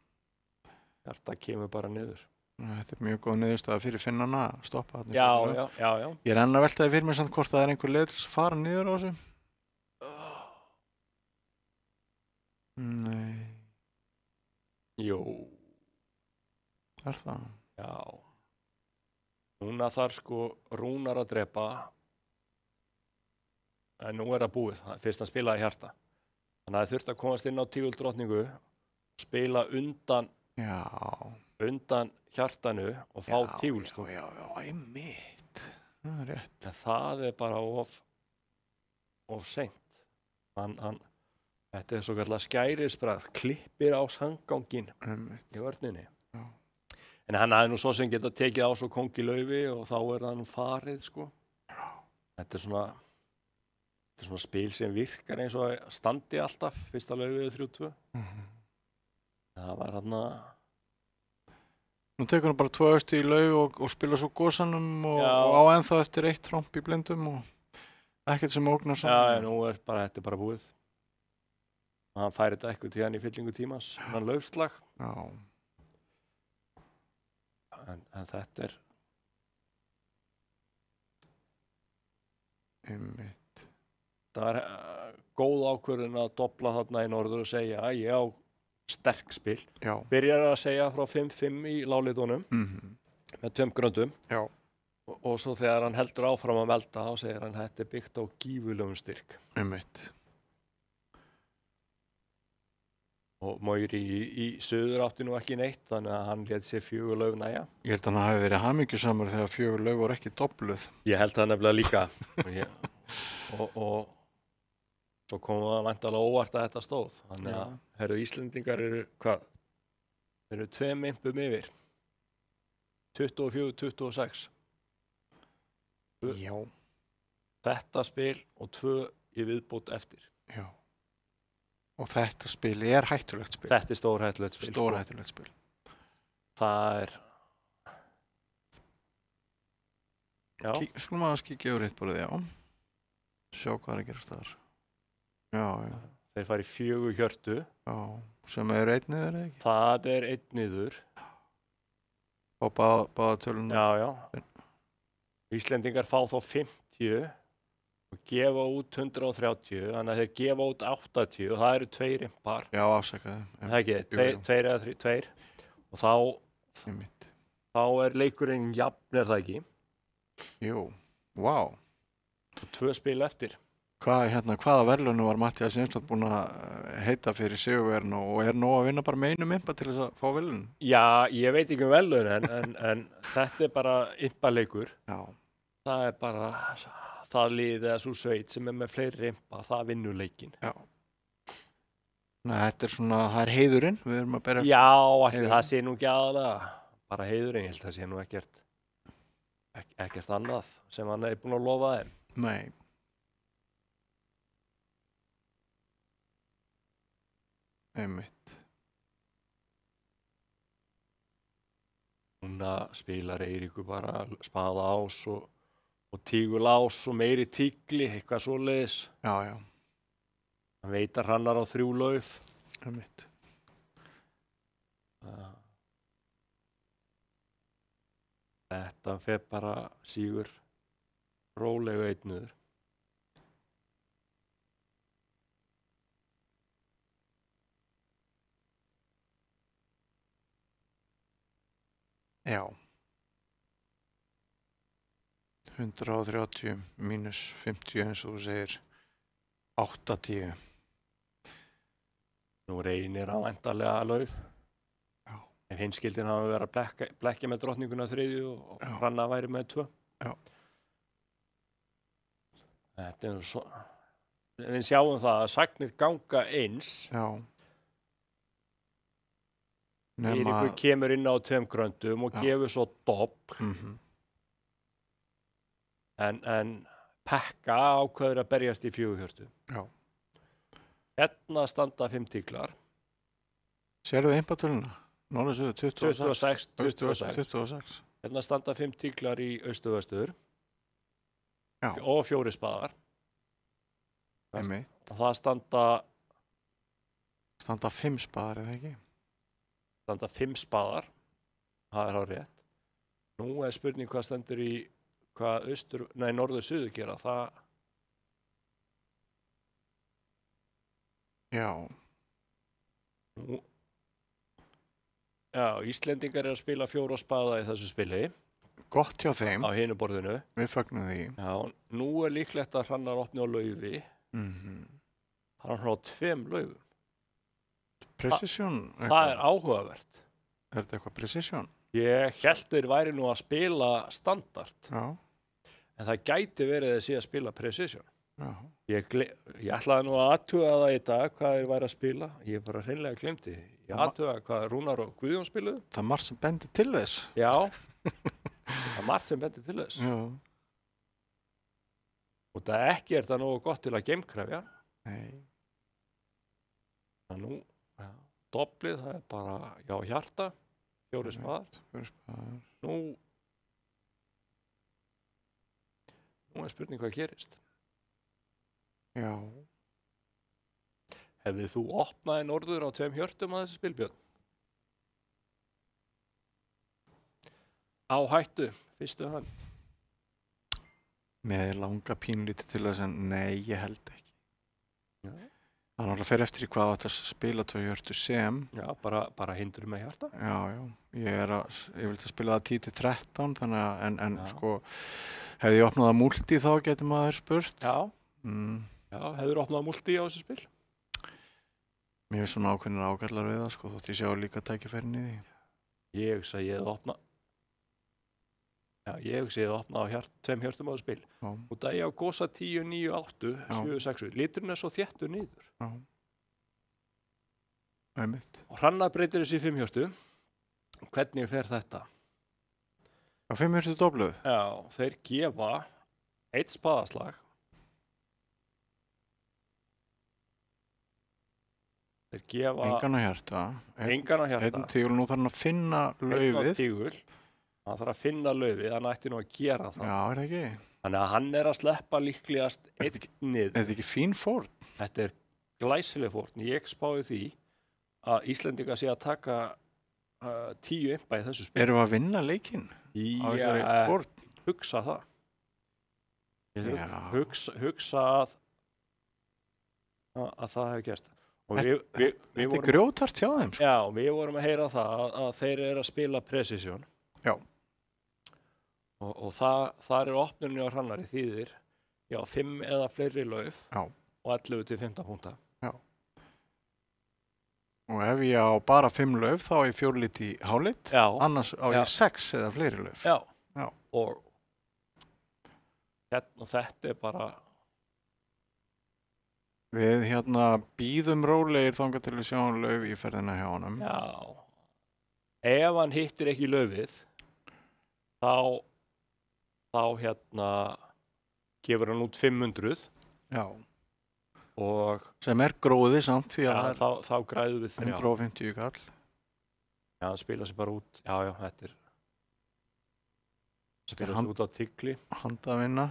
Hjarta kemur bara niður. Þetta mjög góð niðurstaða fyrir Finnana að stoppa þarna. Já. Ég enn að veltaði fyrir mig samt hvort það einhver leið til að fara niður á þessu. Nei. Jú. Það? Já. Núna þarf sko Rúnar að drepa en nú það búið, fyrst að spila í hjarta. Þannig að það þurfti að komast inn á tíguldrottningu og spila undan hjartanu og fá tígulstól. Já, einmitt. Það rétt. En það bara of seint. Þetta svo kallar skærisbragð, klippir á sandganginn í vörninni. Já. En hann hafði nú svo sem geta tekið á svo kóngi laufi og þá hann farið, sko. Já. Þetta svona spil sem virkar eins og standi alltaf, fyrsta laufið 3-2. Það var hann að... Nú tekur hann bara 2 östu í lauf og spila svo gósanum og á ennþá eftir 1 tromp í blindum og ekkert sem ógnar saman. Já, nú þetta bara búið. Og hann færi þetta eitthvað til hann í fyllingu tímans, hann laufslag. Já. En þetta einmitt. Það var góð ákvörðun að dobla þarna í norður og segja að ég á sterk spil. Já. Byrjar að segja frá 5-5 í láglitunum með 2 gröndum. Já. Og svo þegar hann heldur áfram að melda þá segir hann þetta byggt á gífurlegum styrk. Einmitt. Og Mauri í suður átti nú ekki neitt, þannig að hann lét sér 4 lauf næja. Ég held að hann hafi verið hamingjusamur þegar 4 lauf voru ekki dobluð. Ég held það nefnilega líka. og svo kom það væntanlega óvart að þetta stóð. Þannig að Íslendingar eru hvað? Þeir eru 2 mimpum yfir. 24-26. Já. Þetta spil og 2 í viðbót eftir. Já. Og þetta spil er hættulegt spil. Þetta er stórhættulegt spil. Stórhættulegt spil. Það er... Já. Skulum aðeins kíkja yfir hitt borðið, já. Sjá hvað er að gerast þar. Já, já. Þeir fara í 4 hjörtu. Já, sem eru 1 niður eða ekki? Það er 1 niður. Og báða tölunum. Já, já. Íslendingar fá þá 50 og gefa út 130, þannig að þeir gefa út 80 og það eru 2 rimpar. Já, afsakaði. Það er ekki, 2 eða 3, 2. Og þá er leikurinn jafn, er það ekki? Jú, vá. Og 2 spil eftir. Hvaða verðlaunu var Matthías Jensson búinn að heita fyrir sigurvegarinn og er nóg að vinna bara með einum impa til þess að fá verðlaun? Já, ég veit ekki verðlaun en þetta er bara impaleikur. Já. Það er bara það lið eða svo sveit sem er með fleiri impa, það vinnur leikinn. Já. Nei, þetta er svona, það er heiðurinn, við erum að bera eftir. Já, ætli það sé nú ekki aðalega, bara heiðurinn, ég held það sé nú ekkert annað sem hann er búinn að lofa þeim. Nei. Einmitt. Núna spilar Eiríkur bara spaða ás og tígul ás og meiri tígli, eitthvað svoleiðis. Já, já. Hann veitar Hrannar á 3 lauf. Einmitt. Þetta fer bara sígur rólega 1 niður. Já. 130 mínus 50 eins og þú segir 80. Nú Reynir á væntanlega lauf. Já. Ef hinskildin hafa verið að blekkja með drottninguna 3 og Hrannar væri með 2. Já. Þetta er svo... Við sjáum það að sagnir ganga eins. Já. Eiríkur kemur inn á 2 gröndum og gefur svo doppl. En Pekka ákveður að berjast í 4 hjörtu. Já. Hérna standa 5 tíglar. Sérðu impatöluna? Norðursuður 26. Hérna standa 5 tíglar í austur-vestur. Já. Og 4 spaðar. Einmitt. Og það standa 5 spaðar, eða ekki? Standa 5 spaðar. Það er á rétt. Nú er spurning hvað stendur í hvað norður-suður gera. Það... Já. Nú... Já, Íslendingar er að spila 4 spaða í þessu spili. Gott hjá þeim. Á hinu borðinu. Við fögnum því. Já, nú er líklegt að Hrannar opni á laufi. Hann á 2 laufum. Precision? Það er áhugavert. Er þetta eitthvað precision? Ég held þeir væri nú að spila standard. Já. En það gæti verið að sé að spila precision. Já. Ég ætlaði nú að athuga það í dag hvað þeir væri að spila. Ég bara hreinlega glemti. Ég athuga hvað Rúnar og Guðjón spiluðu. Það er margt sem bendir til þess. Já, það er margt sem bendir til þess. Já. Og það ekki er það nógu gott til að geimkrefja. Nei. Það nú, ja, doblið, það er bara, já, hjarta, 4 spaðar. 4 spaðar. Nú er spurning hvað gerist. Já. Hefðið þú opnaði norður á 2 hjörtum að þessu spilbjörn? Á hættu, fyrstu hann. Með langa pínlítið til þess að nei, ég held ekki. Já. Það er náttúrulega fyrir eftir í hvað þetta spila 2 hjörtu sem. Já, bara hindur með hjarta. Já, já. Ég vil að spila það 10-13, þannig að, en sko, hefði ég opnað að multi þá getur maður spurt. Já. Já, hefur opnað að multi á þessu spil? Mér er svona ákveðnir ágallar við það, sko, þótt ég sjá líka tækifærin í því. Ég hugsa ég hefði opnað. Já, ég hugsa ég hefði opnað á 2 hjörtum á þessu spil. Já. Og það er á gósa 10, 9, 8, 7, 6. Liturinn er svo þéttur niður. Já. Einmitt. Og Hrannar breytir þessi í 5 hjörtu. Hvernig fer þetta? Á 5 hyrtu dobluð? Já, þeir gefa 1 spaðaslag. Þeir gefa Engan á hjarta. engan á hjarta. Einn tígul, nú þarf hann að finna laufið. Einn á tígul. Hann þarf að finna laufið, hann ætti nú að gera það. Já, það ekki? Þannig að hann að sleppa líklegast einn niður. Er þetta ekki fín fórn? Þetta glæsileg fórn. Ég spáði því að Íslendinga sé að taka 10 impa í þessu spil. Erum við að vinna leikinn á þessari fórn? Hugsa það. Ég Já. hugsa að það hefur gerst. Og Þetta er grjótart hjá þeim, sko. Já, við vorum að heyra það að þeir eru að spila precision. Já. Og þar opnunin á Hrannari þýðir 5 eða fleiri lauf. Já. Og 11 til 15 punkta. Já. Og ef ég á bara 5 lauf þá á ég 4 lit í hálít. Já. Annars á ég 6 eða fleiri lauf. Já. Já. Og þetta bara... Við býðum rólegir þangað til við sjáum lauf í ferðina hjá honum. Já. Ef hann hittir ekki laufið, þá gefur hann út 500. Já. Og sem gróði samt því að þá græðum við 150 kall. Já, hann spila sig bara út. Já, þetta spila sig út á tygli. Handavinna.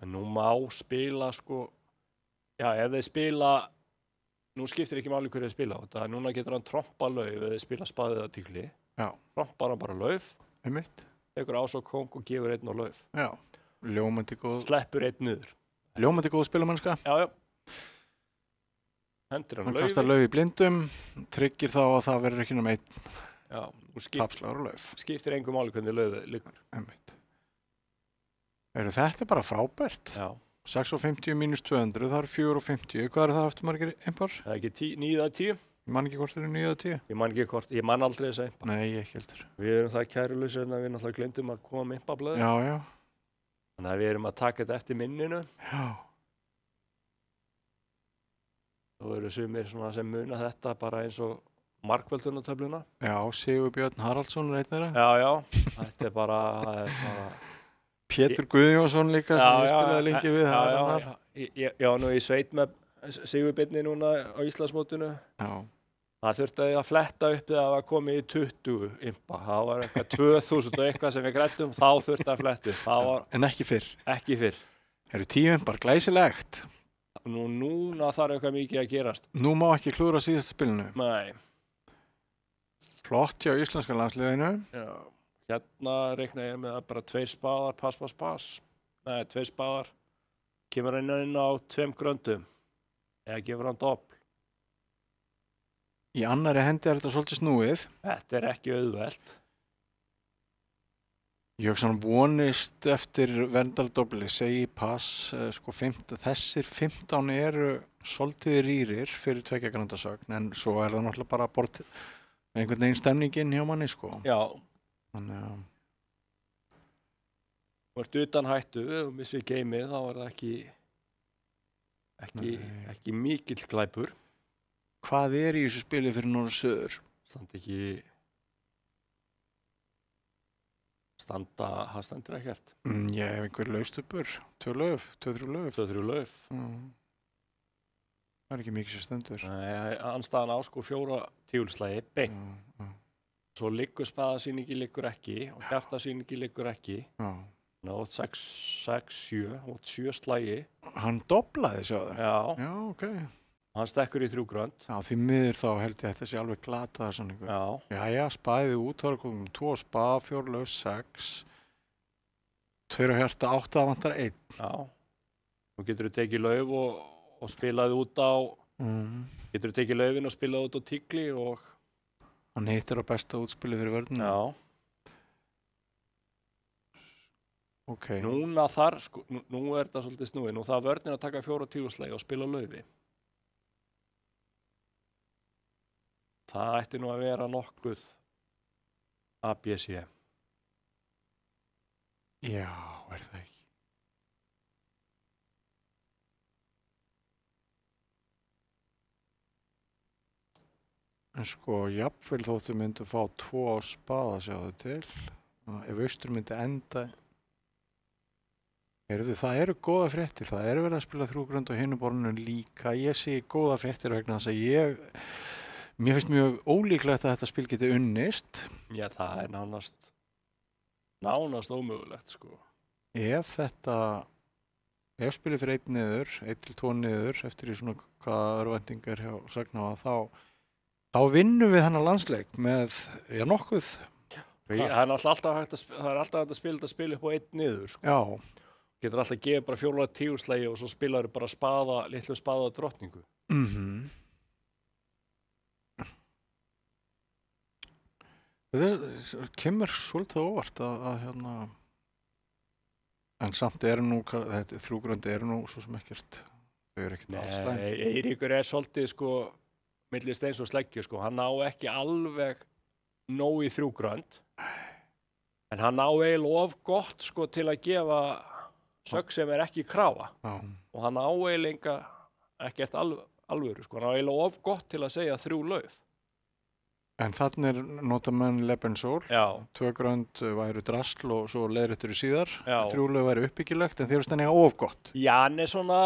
En nú má spila, sko, ef þeir spila, nú skiptir ekki máli hverju þeir spila á þetta, núna getur hann trompa lauf ef þeir spila spaðið að tygli. Já. Trompar hann bara lauf. Einmitt. Tekur ás og kóng og gefur 1 á lauf. Já. Ljómandi góð. Sleppur 1 niður. Ljómandi góð spilamennska. Já. Hendir hann laufi. Hann kastar lauf í blindum, tryggir þá að það verður ekki nema 1. Já. Tapslagur og lauf. Skiptir engu máli hvernig laufið liggur. Einmitt. Þetta bara frábært. Já. 650 mínus 200, það 450. Hvað það aftur margir impar? Það ekki 9 eða 10. Ég man ekki hvort það 9 eða 10. Ég man ekki hvort, ég man aldrei þess að impa. Nei, ég ekki heldur. Við erum það kærulausir en við náttúrulega glemdum að koma með impablöðu. Já. Þannig að við erum að taka þetta eftir minninu. Já. Þá eru sumir sem muna þetta bara eins og markvöldunartöfluna. Já, Sigurbjörn Haraldsson er einn þeirra. Já. Þetta er bara... Pétur Guðjónsson líka sem ég spilaði lengi við. Já, nú í sveit með Sigurbjörni núna á Íslandsmótinu. Já. Það þurfti að fletta upp þegar það var komið í 20 impa. Það var eitthvað 2000 og eitthvað sem við grættum, þá þurfti að fletta upp. En ekki fyrr. Ekki fyrr. Það eru 10 impar, glæsilegt. Núna þarf eitthvað mikið að gerast. Nú má ekki klúra síðasta spilinu. Nei. Flott hjá íslenska landsliðinu. Já. Hérna reikna ég með að bara 2 spaðar, pass. Nei, 2 spaðar. Kemur hann inn á 2 gröndum. Eða gefur hann doppl. Í annari hendi þetta svolítið snúið. Þetta ekki auðvelt. Ég vonist eftir verndardobli, segi pass, þessir 15 eru svolítið rýrir fyrir 2 grandasögn, en svo það náttúrulega bara bort einhvern veginn stemningin hjá manni, sko. Já. Þannig að... Þú ert utan hættu, ef þú missir geimið, þá það ekki mikill glæpur. Hvað í þessu spili fyrir norður og söður? Það stendur ekkert. Ég hef einhver laufstubur, 2 lauf, 2-3 lauf. 2-3 lauf. Það ekki mikið sem stendur. Nei, anstaðan á 4 tígulslagi, beint. Svo liggur spaðasýningi liggur ekki og hjartasýningi liggur ekki. Já. Ná, 6-7, 7 slagi. Hann doblaði, sjáðu? Já. Já, ok. Hann stekkur í 3 grönd. Já, því miður þá held ég að þetta sé alveg glataðar sanningu. Já. Jæja, spaðið út, þá komum 2 spaða, 4 lauf, 6. 2 á hjarta, 8 að vantar 1. Já. Nú getur þú tekið lauf og spilaði út á... Getur þú tekið laufin og spilaði út á tygli og... Hann hittir á besta útspili fyrir vörðinu. Já. Ok. Núna nú þetta svolítið snúið. Nú það vörðin að taka 4 tígulslagi og spila laufi. Það ætti nú að vera nokkuð ABC. Já, það ekki. En jafnvel þóttu myndu fá 2 spaða, sjáðu til. ef Austur myndi enda það eru góða fréttir, það eru verið að spila 3 grönd á hinu borðinu líka, ég sé góða fréttir vegna þess að mér finnst mjög ólíklegt að þetta spil geti unnist. Já, það nánast ómögulegt, sko. Ef spilið fyrir 1 niður, 1 til 2 niður, eftir í svona hvaða örvæntingar hjá Sagnafa, þá vinnum við þennan landsleik með, nokkuð. Það er alltaf hægt að spila þetta spil upp á 1 niður, sko. Já. Getur alltaf að gefa bara 4 tígurslægi og svo spilaður bara litlu spaða drottningu. Það kemur svolítið óvart að en samt þetta 3 grönd svo sem ekkert, þau eru ekkert alls slæm. Nei, Eiríkur svolítið, sko, milli steins og sleggju, sko, hann ná ekki alveg nóg í 3 grönd, en hann ná eiginlega of gott, sko, til að gefa sögg sem ekki krafa. Já. Og hann á eiginlega ekkert alvöru, sko, hann á eiginlega of gott til að segja 3 lauf. En þannig nota menn Lebensól, 2 grönd væru drasl og svo leiðréttur síðar, 3 lauf væru uppbyggilegt, en þeir stannig of gott. Já, hann svona...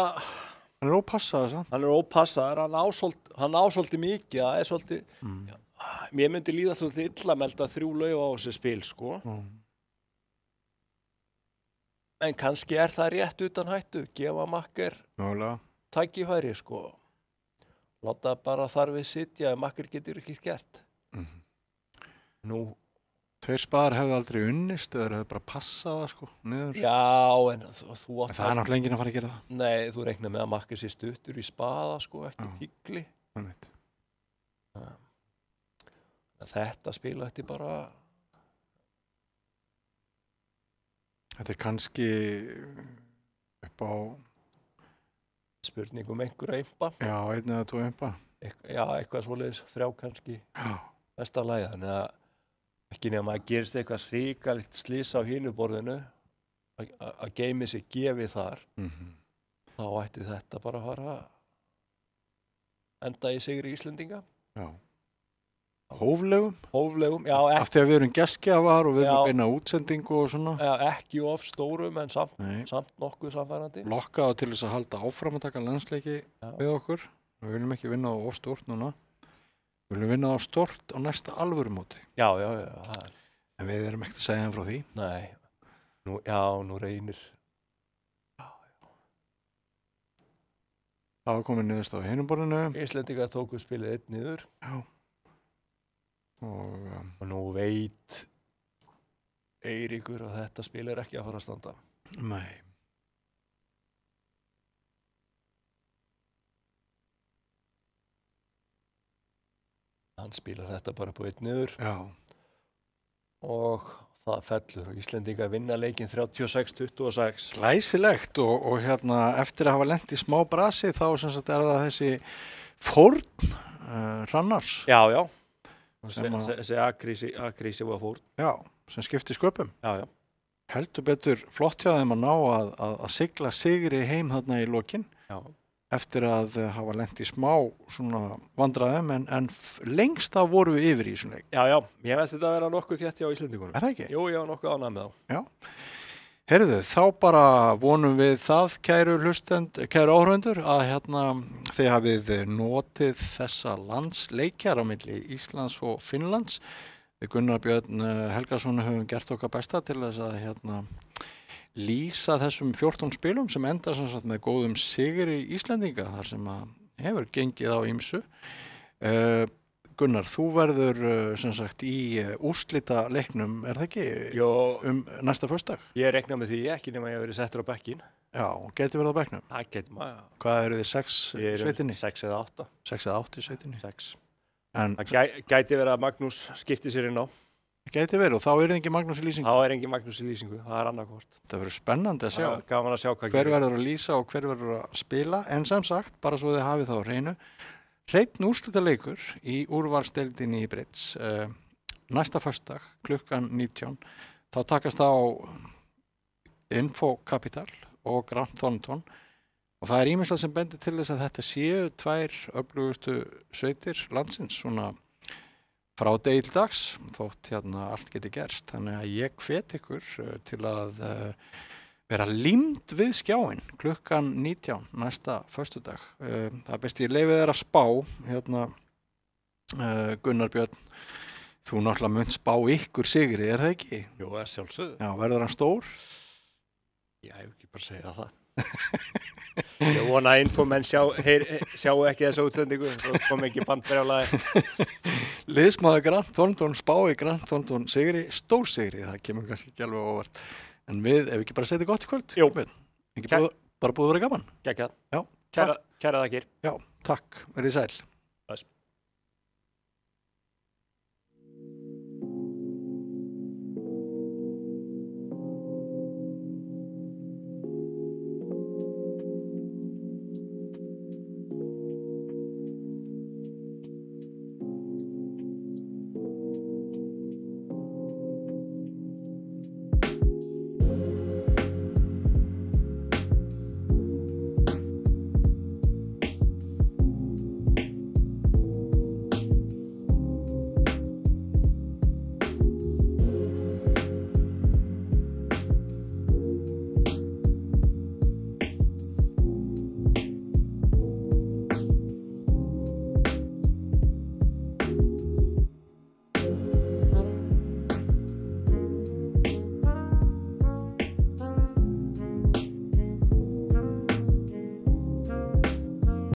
Hann ópassaður, sant? Hann ópassaður, hann á svolítið mikið, það svolítið... Mér myndi líða svolítið illa að melda 3 lauf á þessi spil, sko. En kannski það rétt utan hættu, gefa Makker tækifæri, sko. Láta bara þar við sitja, Makker getur ekki gert. Nú 2 spaðar hefði aldrei unnist eða hefði bara passað það, sko, niður. Já, en þú átt... En það náttúrulega enginn að fara að gera það. Nei, þú reiknar með að Makker sé stuttur í spaða, sko, ekki tígli. Þetta spil ætti bara... Þetta kannski upp á... Spurning einhverja impa. Já, 1 eða 2 impa. Já, eitthvað svoleiðis, 3 kannski. Já. Besta lagi, þannig að ekki nema að gerist eitthvað sríkalegt slys á hinu borðinu, að geimið sig gefið þar, þá ætti þetta bara að fara enda í sigri Íslendinga. Já. Hóflegum, já. Af því að við erum gestgjafar og við erum að beina útsendingu og svona. Já, ekki of stórum en samt nokkuð samfærandi. Lokkaðu til þess að halda áfram að taka landsleiki við okkur. Við viljum ekki vinna á of stórt núna. Við viljum vinna á stórt á næsta alvörumóti. Já. En við erum ekkert að segja þeim frá því. Nei. Nú reynir. Það var komið niðurst á hinum borðinu. Íslendingar tóku spilið 1 niður. Já. Og nú veit Eiríkur að þetta spil ekki að fara að standa. Nei. Hann spilar þetta bara på 1 niður. Já. Og það fellur og Íslendingar vinna leikinn 36-26. Glæsilegt og eftir að hafa lent í smá brasi þá sem sagt það þessi fórn Hrannars. Já. Þessi akrísi var fórn. Já, sem skipti sköpum. Já. Heldur betur flott hjá þeim að ná að sigla sigri heim þarna í lokin. Já. Eftir að hafa lent í smá svona vandræðum en lengst af voru við yfir í þessum leik. Já, ég veist þetta að vera nokkuð þétt hjá Íslendingunum. Er það ekki? Jú, ég var nokkuð ánægð með þá. Já. Heyrðu, þá bara vonum við það, kæru áhorfendur, að þið hafið notið þessa landsleikjar á milli Íslands og Finnlands. Við Gunnar Björn Helgason höfum gert okkar besta til þess að lýsa þessum 14 spilum sem enda sem sagt með góðum sigri Íslendinga þar sem hefur gengið á ýmsu. Gunnar, þú verður sem sagt í úrslita leiknum, er það ekki? Jó. Næsta föstudag? Ég reikna með því ekki nema ég verið settur á bekkinn. Já, geti verið á bekknum? Það geti maður. Hvað eru þið 6 sveitinni? 6 eða 8. 6 eða 8 sveitinni? 6. Það gæti verið að Magnús skipti sér inn á. Gæti verið og þá er engin Magnús í lýsingu? Þá engin Magnús í lýsingu, það annarkvort. Það verður spennandi að sjá. Gaman að sjá hvað hver verður að lýsa og hver verður að spila, en sem sagt, bara svo þið hafið þá á hreinu, hreinn úrslitaleikur í úrvalsdeildinni í Bridge, næsta föstudag, klukkan 19, þá takast á Info Capital og Grant Thornton og það er ýmislegt sem bendir til þess að þetta séu 2 öflugustu sveitir landsins, svona frá degi til dags, þótt allt geti gerst. Þannig að ég hvet ykkur til að vera límd við skjáinn klukkan 19 næsta föstudag. Það er best ég leyfi þér að spá, Gunnar Björn, þú náttúrulega munt spá ykkur sigri, er það ekki? Jú, það sjálfsögðu. Já, verður hann stór? Já, ég ekki bara segja það. Ég vona að infomenn sjá ekki þessa útsendingu, svo kom ekki bandbrjálaði. Liðsmaður Grant Thornton spái Grant Thornton sigri, stór sigri, það kemur kannski ekki alveg óvart. En við, ef ekki bara setja gott í kvöld? Jú. Ekki bara búið að vera gaman? Geggjað. Já. Kæra þakkir. Já, takk. Verið sæl. Þess.